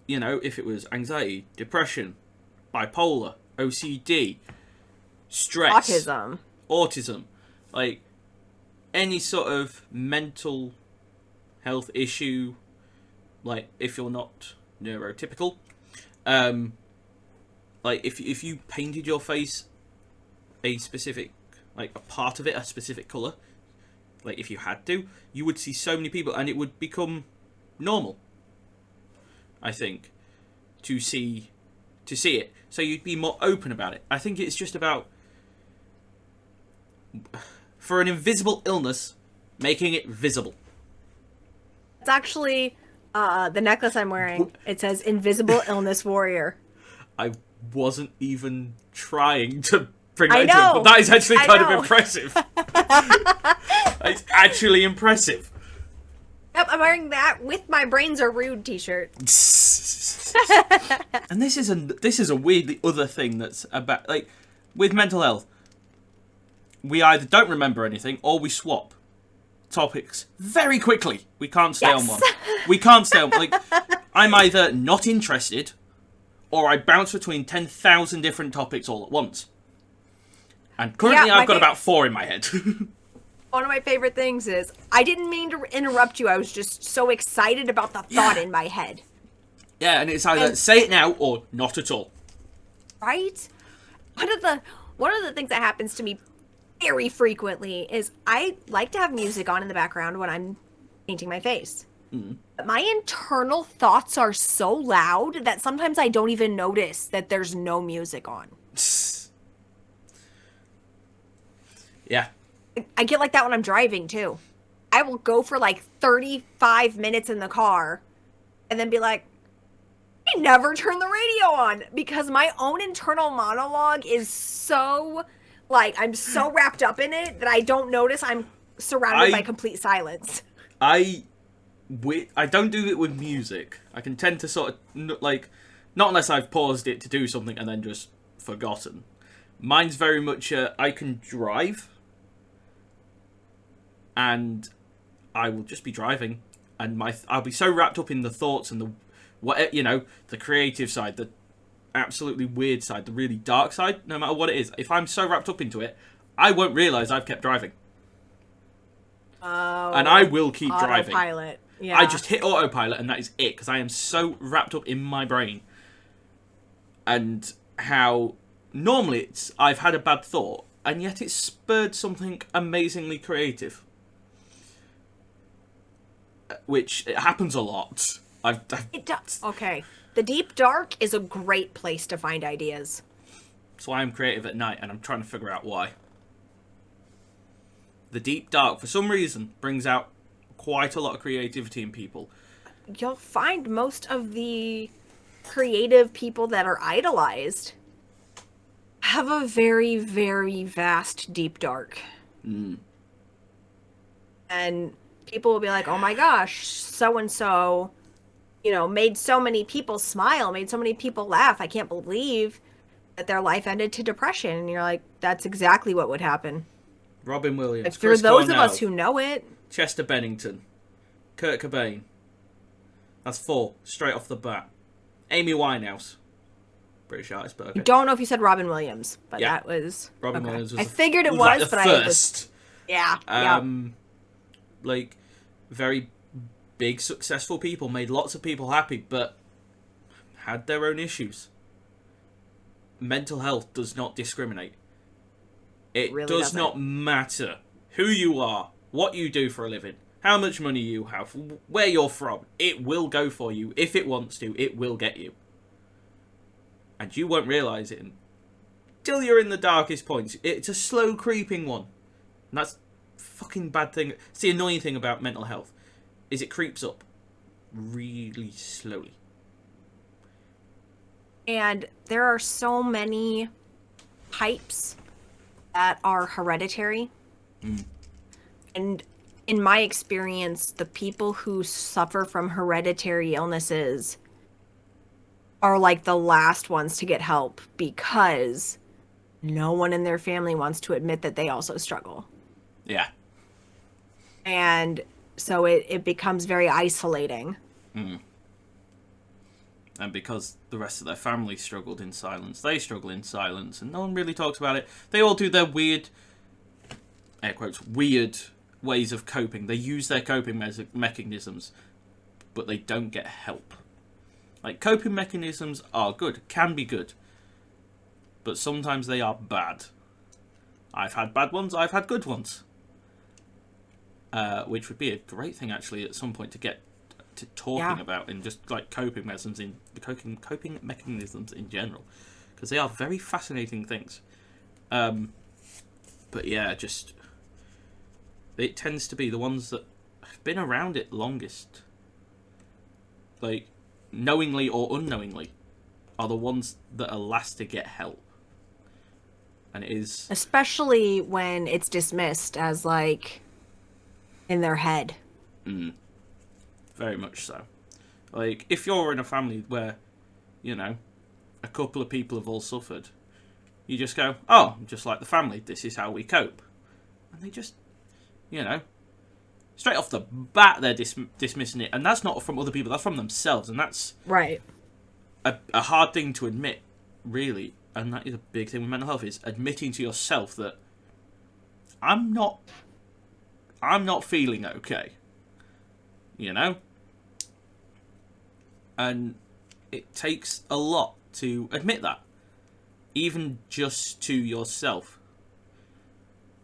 you know, if it was anxiety, depression, bipolar, OCD, stress, autism, like, any sort of mental health issue, like, if you're not neurotypical, like, if you painted your face a specific, like, a part of it, a specific colour, like, if you had to, you would see so many people, and it would become normal, I think, to see it. So you'd be more open about it. I think it's just about, for an invisible illness, making it visible. It's actually the necklace I'm wearing. It says Invisible Illness Warrior. I wasn't even trying to bring that I into know. it, but that is actually kind of impressive. It's actually impressive. Yep, I'm wearing that with my Brains Are Rude t-shirt. And this is a weirdly other thing that's about, like, with mental health, we either don't remember anything or we swap topics very quickly. We can't stay on one. We can't stay on, like, I'm either not interested or I bounce between 10,000 different topics all at once. And currently I've got about 4 in my head. One of my favorite things is, I didn't mean to interrupt you, I was just so excited about the thought in my head. Yeah, and it's either say it now or not at all. Right? One of the things that happens to me very frequently is I like to have music on in the background when I'm painting my face. But my internal thoughts are so loud that sometimes I don't even notice that there's no music on. Yeah. I get like that when I'm driving too. I will go for like 35 minutes in the car and then be like, I never turn the radio on, because my own internal monologue is so, like, I'm so wrapped up in it that I don't notice I'm surrounded by complete silence. I don't do it with music. I can tend to sort of, like, not unless I've paused it to do something and then just forgotten. Mine's very much, I can drive, and I will just be driving, and I'll be so wrapped up in the thoughts and the, what, you know, the creative side, the absolutely weird side, the really dark side, no matter what it is. If I'm so wrapped up into it, I won't realise I've kept driving. Oh, and I will keep driving. Autopilot. Yeah. I just hit autopilot and that is it, because I am so wrapped up in my brain. And how normally I've had a bad thought, and yet it spurred something amazingly creative. Which, it happens a lot. It does. Okay. The deep dark is a great place to find ideas. That's why I'm creative at night, and I'm trying to figure out why. The deep dark, for some reason, brings out quite a lot of creativity in people. You'll find most of the creative people that are idolized have a very, very vast deep dark. And people will be like, oh my gosh, so-and-so, you know, made so many people smile, made so many people laugh. I can't believe that their life ended to depression. And you're like, that's exactly what would happen. Robin Williams, Like, for Chris those Cornell, of us who know it. Chester Bennington, Kurt Cobain. That's 4 straight off the bat. Amy Winehouse, British artist, but okay. I don't know if you said Robin Williams, but Yeah. that was... Robin okay. Williams was I figured it was, like the but first. Yeah. Like, very big, successful people, made lots of people happy, but had their own issues. Mental health does not discriminate. It really does doesn't. not matter who you are, what you do for a living, how much money you have, where you're from. It will go for you. If it wants to, it will get you. And you won't realise it until you're in the darkest points. It's a slow creeping one. And that's a fucking bad thing. It's the annoying thing about mental health. Is it creeps up really slowly. And there are so many types that are hereditary. And in my experience, the people who suffer from hereditary illnesses are like the last ones to get help because no one in their family wants to admit that they also struggle. Yeah. And so it becomes very isolating. And because the rest of their family struggled in silence, they struggle in silence, and no one really talks about it. They all do their weird, air quotes, weird ways of coping. They use their coping mechanisms, but they don't get help. Like, coping mechanisms are good, can be good, but sometimes they are bad. I've had bad ones, I've had good ones. Which would be a great thing, actually, at some point to get to talking about, and just like coping mechanisms in general, because they are very fascinating things. But yeah, just it tends to be the ones that have been around it longest, like knowingly or unknowingly, are the ones that are last to get help. And it is Especially when it's dismissed as like in their head. Very much so. Like, if you're in a family where, you know, a couple of people have all suffered, you just go, oh, just like the family, this is how we cope. And they just, you know, straight off the bat, they're dismissing it. And that's not from other people, that's from themselves. And that's Right. a hard thing to admit, really. And that is a big thing with mental health, is admitting to yourself that I'm not feeling okay. You know? And it takes a lot to admit that. Even just to yourself.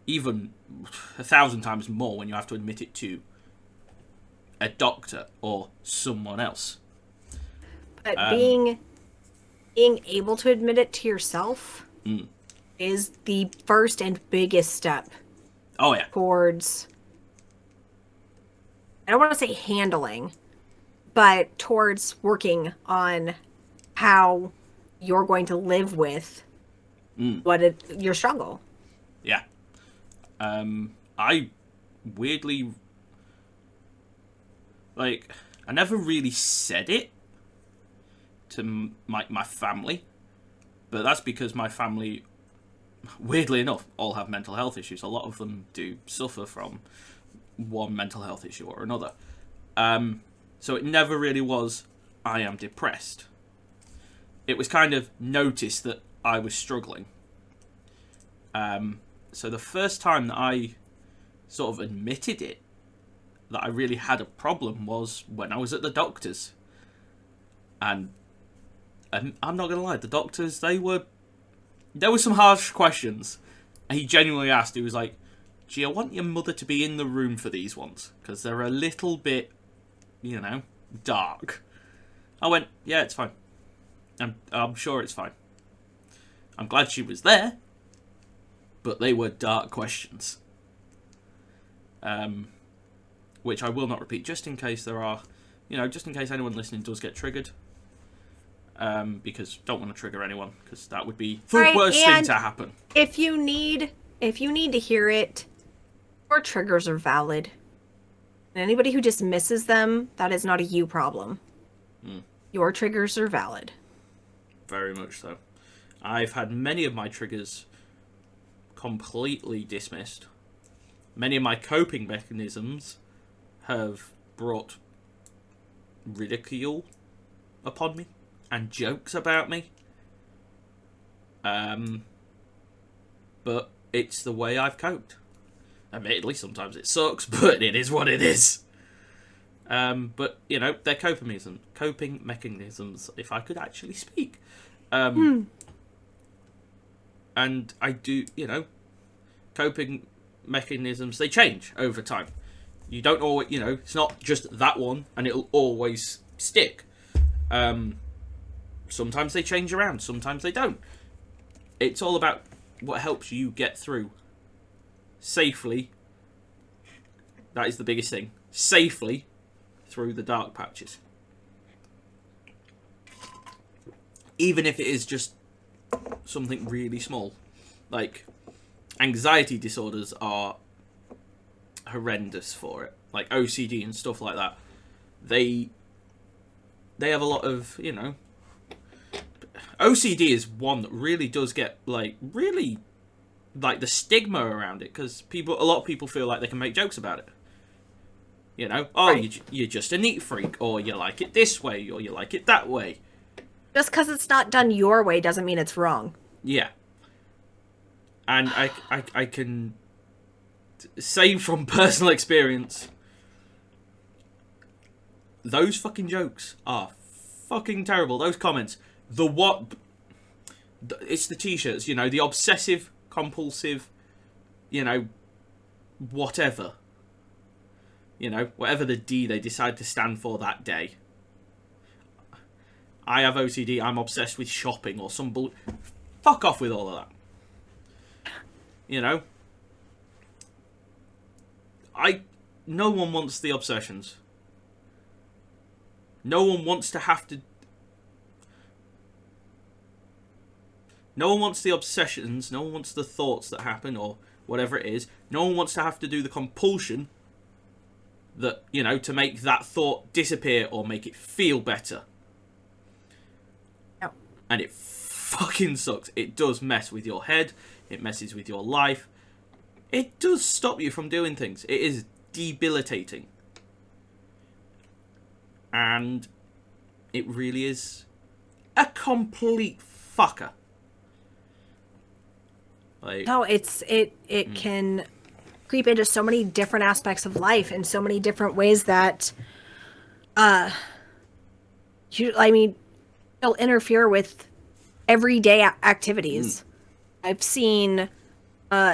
Even 1,000 times more when you have to admit it to a doctor or someone else. But being able to admit it to yourself is the first and biggest step. Oh, yeah. Towards, I don't want to say handling, but towards working on how you're going to live with your struggle. Yeah. I weirdly, like, I never really said it to my family, but that's because my family, weirdly enough, all have mental health issues. A lot of them do suffer from one mental health issue or another. So it never really was, I am depressed. It was kind of noticed that I was struggling. So the first time that I sort of admitted it, that I really had a problem, was when I was at the doctor's. And I'm not going to lie, the doctors, there were some harsh questions. And he genuinely asked, he was like, gee, I want your mother to be in the room for these ones, because they're a little bit, you know, dark. I went, yeah, it's fine. I'm sure it's fine. I'm glad she was there, but they were dark questions. Which I will not repeat, just in case there are, just in case anyone listening does get triggered. Because don't want to trigger anyone, because that would be the worst thing to happen. If you need to hear it, your triggers are valid. And anybody who dismisses them, that is not a you problem. Your triggers are valid. Very much so. I've had many of my triggers completely dismissed. Many of my coping mechanisms have brought ridicule upon me and jokes about me. But it's the way I've coped. Admittedly, sometimes it sucks, but it is what it is. But, you know, they're coping mechanisms, if I could actually speak. And I do, you know, coping mechanisms, they change over time. You don't always, you know, it's not just that one and it'll always stick. Sometimes they change around, sometimes they don't. It's all about what helps you get through safely. That is the biggest thing. Safely through the dark patches. Even if it is just something really small. Like, anxiety disorders are horrendous for it. Like OCD and stuff like that. They have a lot of, you know... OCD is one that really does get, like, really... like, the stigma around it. Because a lot of people feel like they can make jokes about it. You know? Oh, right. You're just a neat freak. Or you like it this way. Or you like it that way. Just because it's not done your way doesn't mean it's wrong. Yeah. And I can say from personal experience, those fucking jokes are fucking terrible. Those comments. It's the t-shirts, you know, the obsessive, compulsive, you know, whatever. You know, whatever the D they decide to stand for that day. I have OCD, I'm obsessed with shopping or some bull... Fuck off with all of that. You know? No one wants the obsessions. No one wants to have to... No one wants the obsessions, no one wants the thoughts that happen or whatever it is. No one wants to have to do the compulsion that, you know, to make that thought disappear or make it feel better. No. And it fucking sucks. It does mess with your head. It messes with your life. It does stop you from doing things. It is debilitating. And it really is a complete fucker. Like, no, it can creep into so many different aspects of life in so many different ways that it'll interfere with everyday activities. I've seen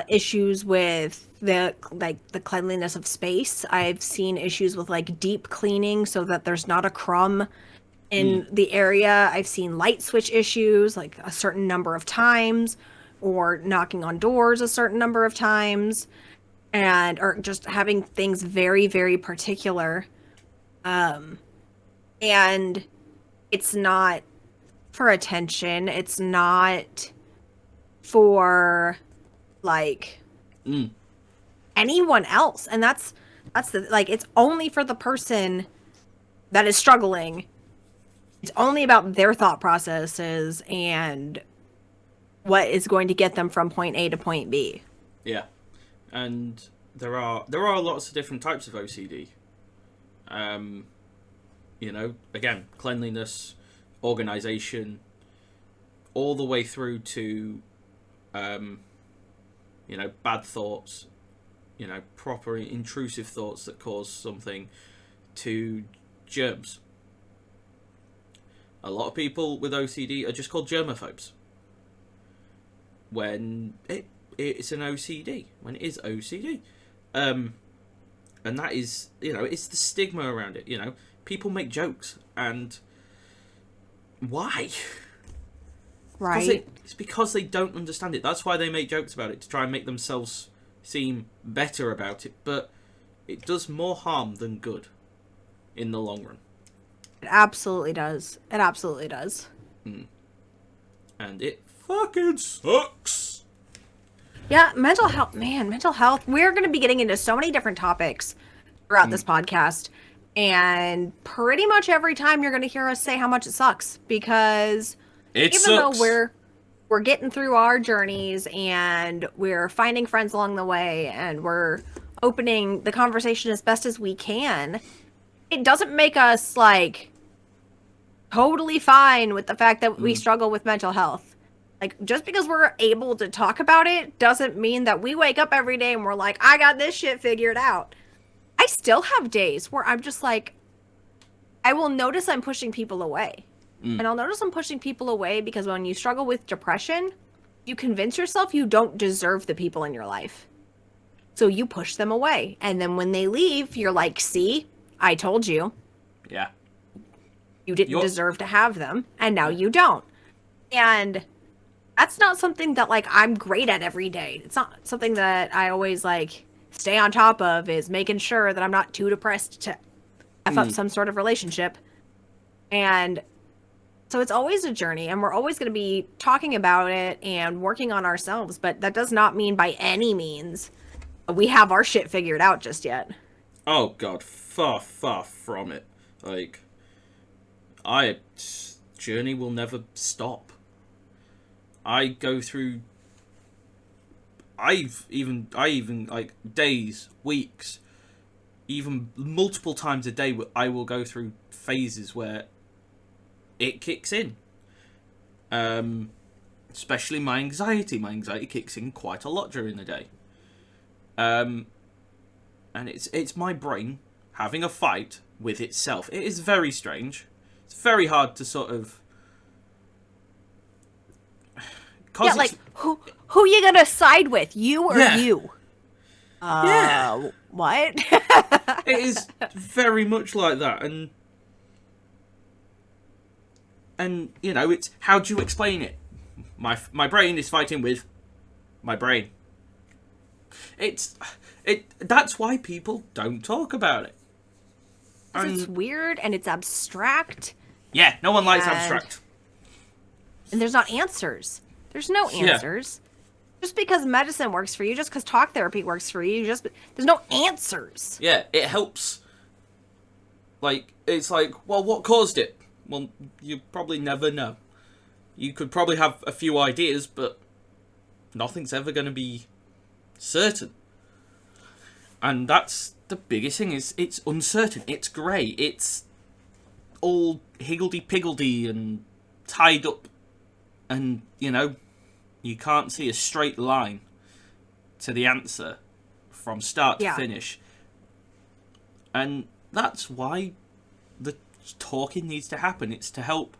issues with the cleanliness of space. I've seen issues with like deep cleaning so that there's not a crumb in the area. I've seen light switch issues like a certain number of times, or knocking on doors a certain number of times, or just having things very, very particular. And it's not for attention. It's not for like anyone else. And that's the, like, it's only for the person that is struggling. It's only about their thought processes and what is going to get them from point A to point B. Yeah. And there are lots of different types of OCD. You know, again, cleanliness, organization, all the way through to, you know, bad thoughts, you know, proper intrusive thoughts that cause something, to germs. A lot of people with OCD are just called germaphobes. When it's an OCD, when it is OCD. And that is, you know, it's the stigma around it, you know. People make jokes, and why? Right. It's because they don't understand it. That's why they make jokes about it, to try and make themselves seem better about it. But it does more harm than good in the long run. It absolutely does. It absolutely does. And it fucking sucks. Yeah, mental health. Man, mental health. We're going to be getting into so many different topics throughout this podcast. And pretty much every time you're going to hear us say how much it sucks. Because it even sucks. though we're getting through our journeys and we're finding friends along the way and we're opening the conversation as best as we can, it doesn't make us like totally fine with the fact that we struggle with mental health. Like, just because we're able to talk about it doesn't mean that we wake up every day and we're like, I got this shit figured out. I still have days where I'm just like, I will notice I'm pushing people away. And I'll notice I'm pushing people away because when you struggle with depression, you convince yourself you don't deserve the people in your life. So you push them away. And then when they leave, you're like, see, I told you. Yeah. You didn't deserve to have them. And now you don't. And that's not something that, like, I'm great at every day. It's not something that I always, like, stay on top of, is making sure that I'm not too depressed to F up some sort of relationship. And so it's always a journey, and we're always going to be talking about it and working on ourselves, but that does not mean by any means we have our shit figured out just yet. Oh god, far, far from it. Like, journey will never stop. I go through, I even like days, weeks, even multiple times a day, I will go through phases where it kicks in. Especially my anxiety. My anxiety kicks in quite a lot during the day. And it's my brain having a fight with itself. It is very strange. It's very hard to sort of... Yeah, like, who you gonna side with? You or you? Yeah. What? It is very much like that, and you know, it's, how do you explain it? My brain is fighting with my brain. That's why people don't talk about it. And it's weird and it's abstract. Yeah, no one likes abstract. And there's not answers. There's no answers. Yeah. Just because medicine works for you, just because talk therapy works for you, there's no answers. Yeah, it helps. Like, it's like, well, what caused it? Well, you probably never know. You could probably have a few ideas, but nothing's ever going to be certain. And that's the biggest thing, is it's uncertain. It's grey. It's all higgledy-piggledy and tied up. And, you know, you can't see a straight line to the answer from start to finish. And that's why the talking needs to happen. It's to help.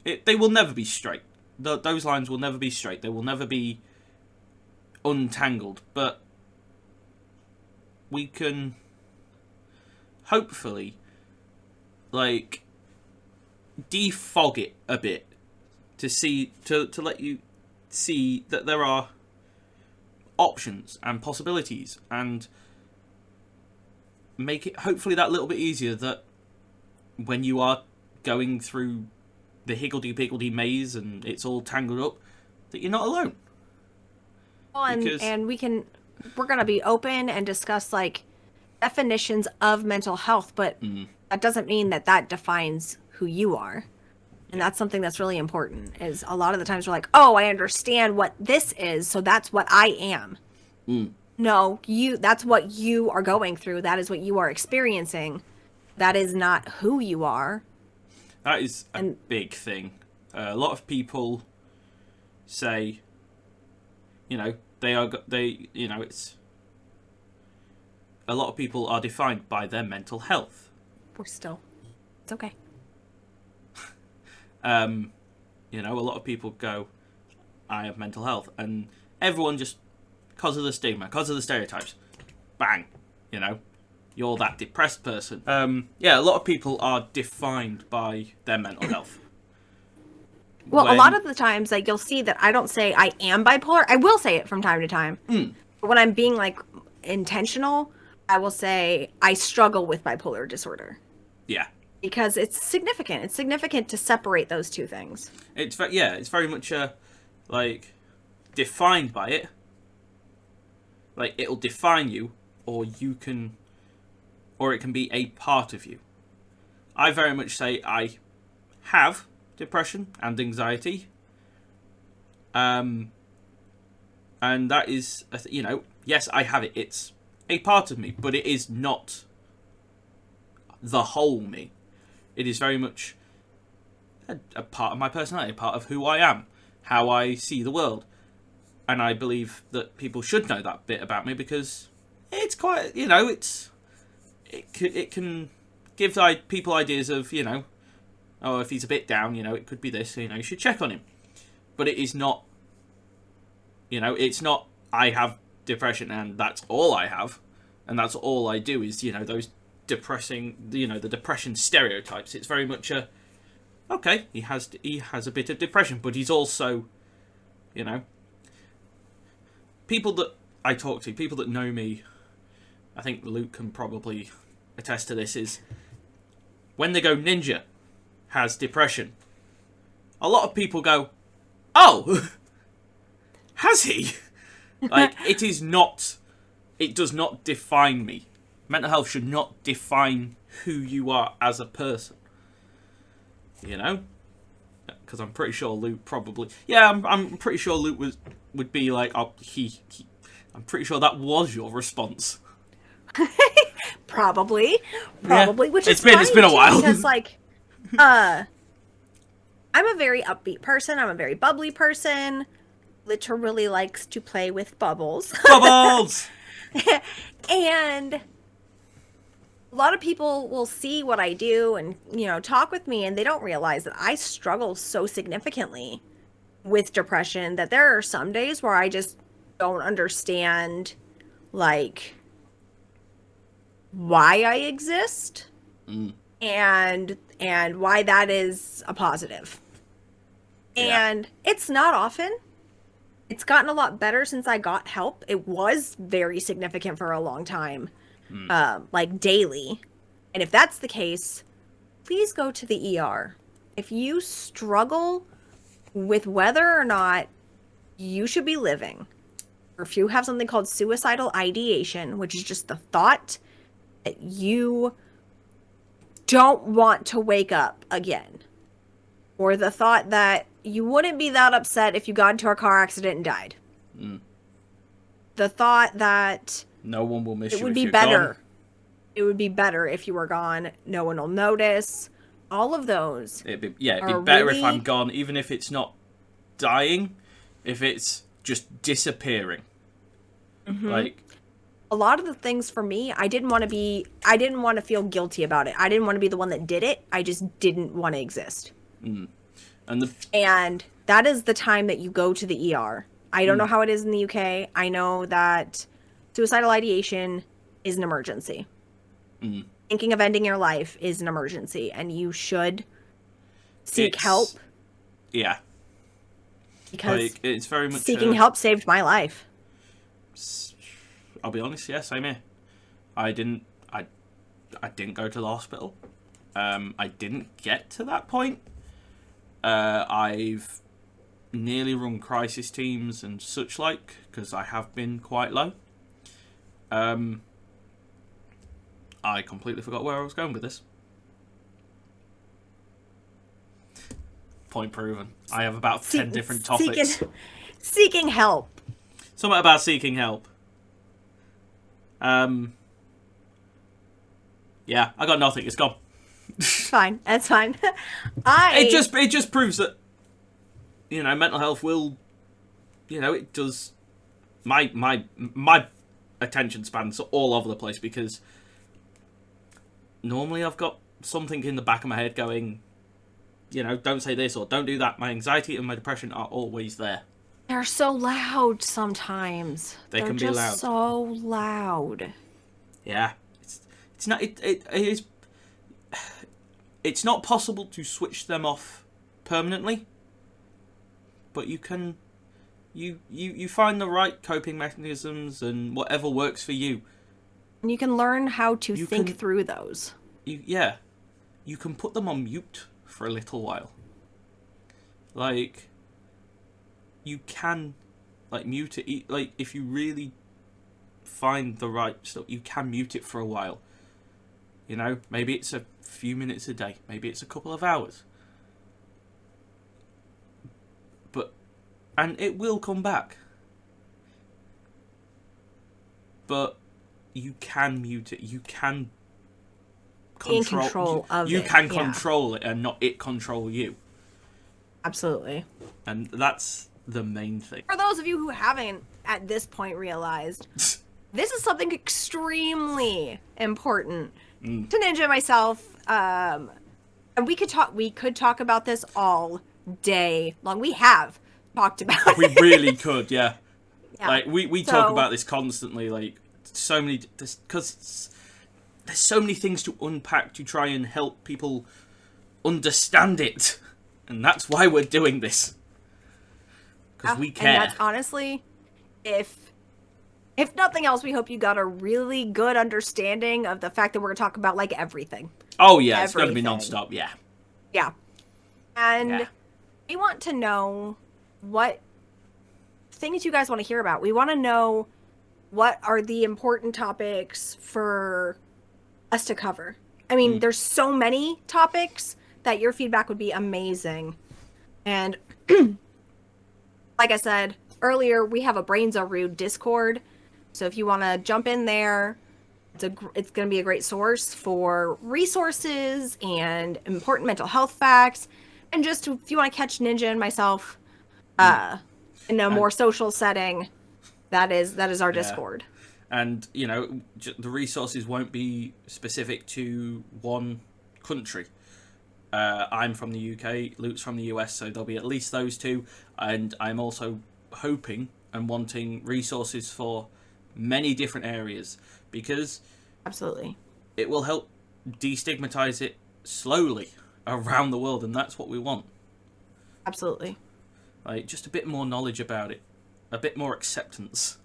They will never be straight. Those lines will never be straight. They will never be untangled. But we can hopefully, like, defog it a bit to let you see that there are options and possibilities, and make it hopefully that little bit easier, that when you are going through the higgledy-piggledy maze and it's all tangled up, that you're not alone. Well, and we're going to be open and discuss, like, definitions of mental health, but that doesn't mean that defines who you are. And that's something that's really important, is a lot of the times we're like, oh, I understand what this is, so that's what I am. No, that's what you are going through. That is what you are experiencing. That is not who you are. That is a big thing. A lot of people say, you know, it's, a lot of people are defined by their mental health. It's okay. You know, a lot of people go, I have mental health, and everyone just, because of the stigma, because of the stereotypes, bang, you know, you're that depressed person. Yeah, a lot of people are defined by their mental health. Well, a lot of the times, like, you'll see that I don't say I am bipolar. I will say it from time to time. But when I'm being, like, intentional, I will say I struggle with bipolar disorder. Yeah. Because it's significant. It's significant to separate those two things. It's very much, like, defined by it. Like, it'll define you, or it can be a part of you. I very much say I have depression and anxiety, And that is, yes, I have it. It's a part of me, but it is not the whole me. It is very much a part of my personality, a part of who I am, how I see the world. And I believe that people should know that bit about me because it's quite, it can give people ideas of, oh, if he's a bit down, it could be this, you should check on him. But it is not, it's not, I have depression and that's all I have. And that's all I do is, those depressing, the depression stereotypes. It's very much okay, he has a bit of depression, but he's also, people that I talk to, people that know me, I think Luke can probably attest to this, is when they go, Ninja has depression, a lot of people go, oh, has he? Like, it does not define me. Mental health should not define who you are as a person. Because I'm pretty sure Luke probably... Yeah, I'm pretty sure Luke would be like, oh, I'm pretty sure that was your response. Probably, yeah. Which is it's been a while. Because, I'm a very upbeat person. I'm a very bubbly person. Literally likes to play with bubbles. Bubbles! And a lot of people will see what I do and, talk with me, and they don't realize that I struggle so significantly with depression that there are some days where I just don't understand, why I exist and why that is a positive. Yeah. And it's not often. It's gotten a lot better since I got help. It was very significant for a long time, daily. And if that's the case, please go to the ER. If you struggle with whether or not you should be living, or if you have something called suicidal ideation, which is just the thought that you don't want to wake up again, or the thought that you wouldn't be that upset if you got into a car accident and died. The thought that no one will miss you. It would if be you're better. Gone. It would be better if you were gone. No one will notice. All of those. It'd be better if I'm gone, even if it's not dying, if it's just disappearing. Mm-hmm. A lot of the things for me, I didn't want to feel guilty about it. I didn't want to be the one that did it. I just didn't want to exist. And that is the time that you go to the ER. I don't know how it is in the UK. I know that suicidal ideation is an emergency. Thinking of ending your life is an emergency, and you should seek help. Yeah. Because it's very much seeking help saved my life. I'll be honest, yes, same here. I didn't go to the hospital. I didn't get to that point. I've nearly run crisis teams and such like, because I have been quite low. I completely forgot where I was going with this. Point proven. I have about 10 different topics. Seeking help. Something about seeking help. Yeah, I got nothing. It's gone. It's fine. That's fine. It just proves that, mental health will, it does. My attention span's all over the place because normally I've got something in the back of my head going, don't say this or don't do that. My anxiety and my depression are always there. They're so loud sometimes. They can be loud. They're just so loud. Yeah. It's not it is it's not possible to switch them off permanently. But you can you find the right coping mechanisms and whatever works for you. And you can learn how to think through those. You can put them on mute for a little while. You can, mute it. If you really find the right stuff, you can mute it for a while. Maybe it's a few minutes a day. Maybe it's a couple of hours. But and it will come back. But you can mute it. You can control it and not it control you. Absolutely. And that's the main thing. For those of you who haven't at this point realized, this is something extremely important to Ninja and myself. And we could talk about this all day long. We have talked about it. We really could, yeah. Yeah. Like we talk about this constantly, like so many, because there's so many things to unpack to try and help people understand it, and that's why we're doing this. Because we care. And that's honestly, if nothing else, we hope you got a really good understanding of the fact that we're gonna talk about like everything. Oh yeah, it's gonna be nonstop. Yeah. Yeah. And we want to know what things you guys want to hear about. We want to know what are the important topics for us to cover. I mean, there's so many topics that your feedback would be amazing. And like I said earlier, we have a Brains Are Rude Discord. So if you want to jump in there, it's going to be a great source for resources and important mental health facts. And just if you want to catch Ninja and myself in a more social setting, that is our Discord. And, you know, the resources won't be specific to one country. I'm from the UK, Luke's from the US, so there'll be at least those two. And I'm also hoping and wanting resources for many different areas, because absolutely it will help destigmatize it slowly around the world, and that's what we want. Absolutely. Like, just a bit more knowledge about it, a bit more acceptance,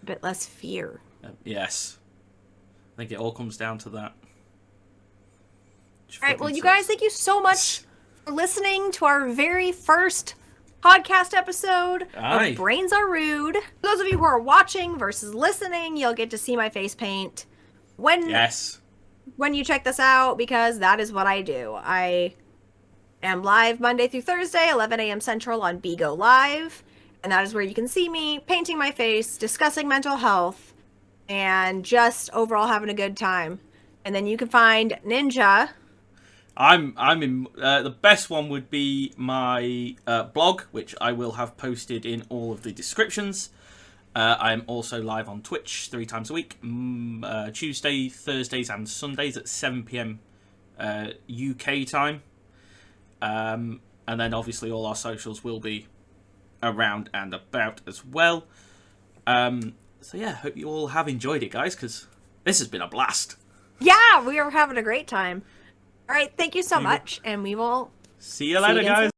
a bit less fear. Yes, I think it all comes down to that. All right, well, you guys, thank you so much for listening to our very first podcast episode of Brains Are Rude. For those of you who are watching versus listening, you'll get to see my face paint when you check this out, because that is what I do. I am live Monday through Thursday, 11 a.m. Central on BeGo Live, and that is where you can see me painting my face, discussing mental health, and just overall having a good time. And then you can find Ninja. I'm in. The best one would be my blog, which I will have posted in all of the descriptions. I'm also live on Twitch 3 times a week, Tuesday, Thursdays, and Sundays at 7 p.m. UK time. And then obviously all our socials will be around and about as well. So yeah, hope you all have enjoyed it, guys, because this has been a blast. Yeah, we are having a great time. All right, thank you so much, and we will see you later, guys.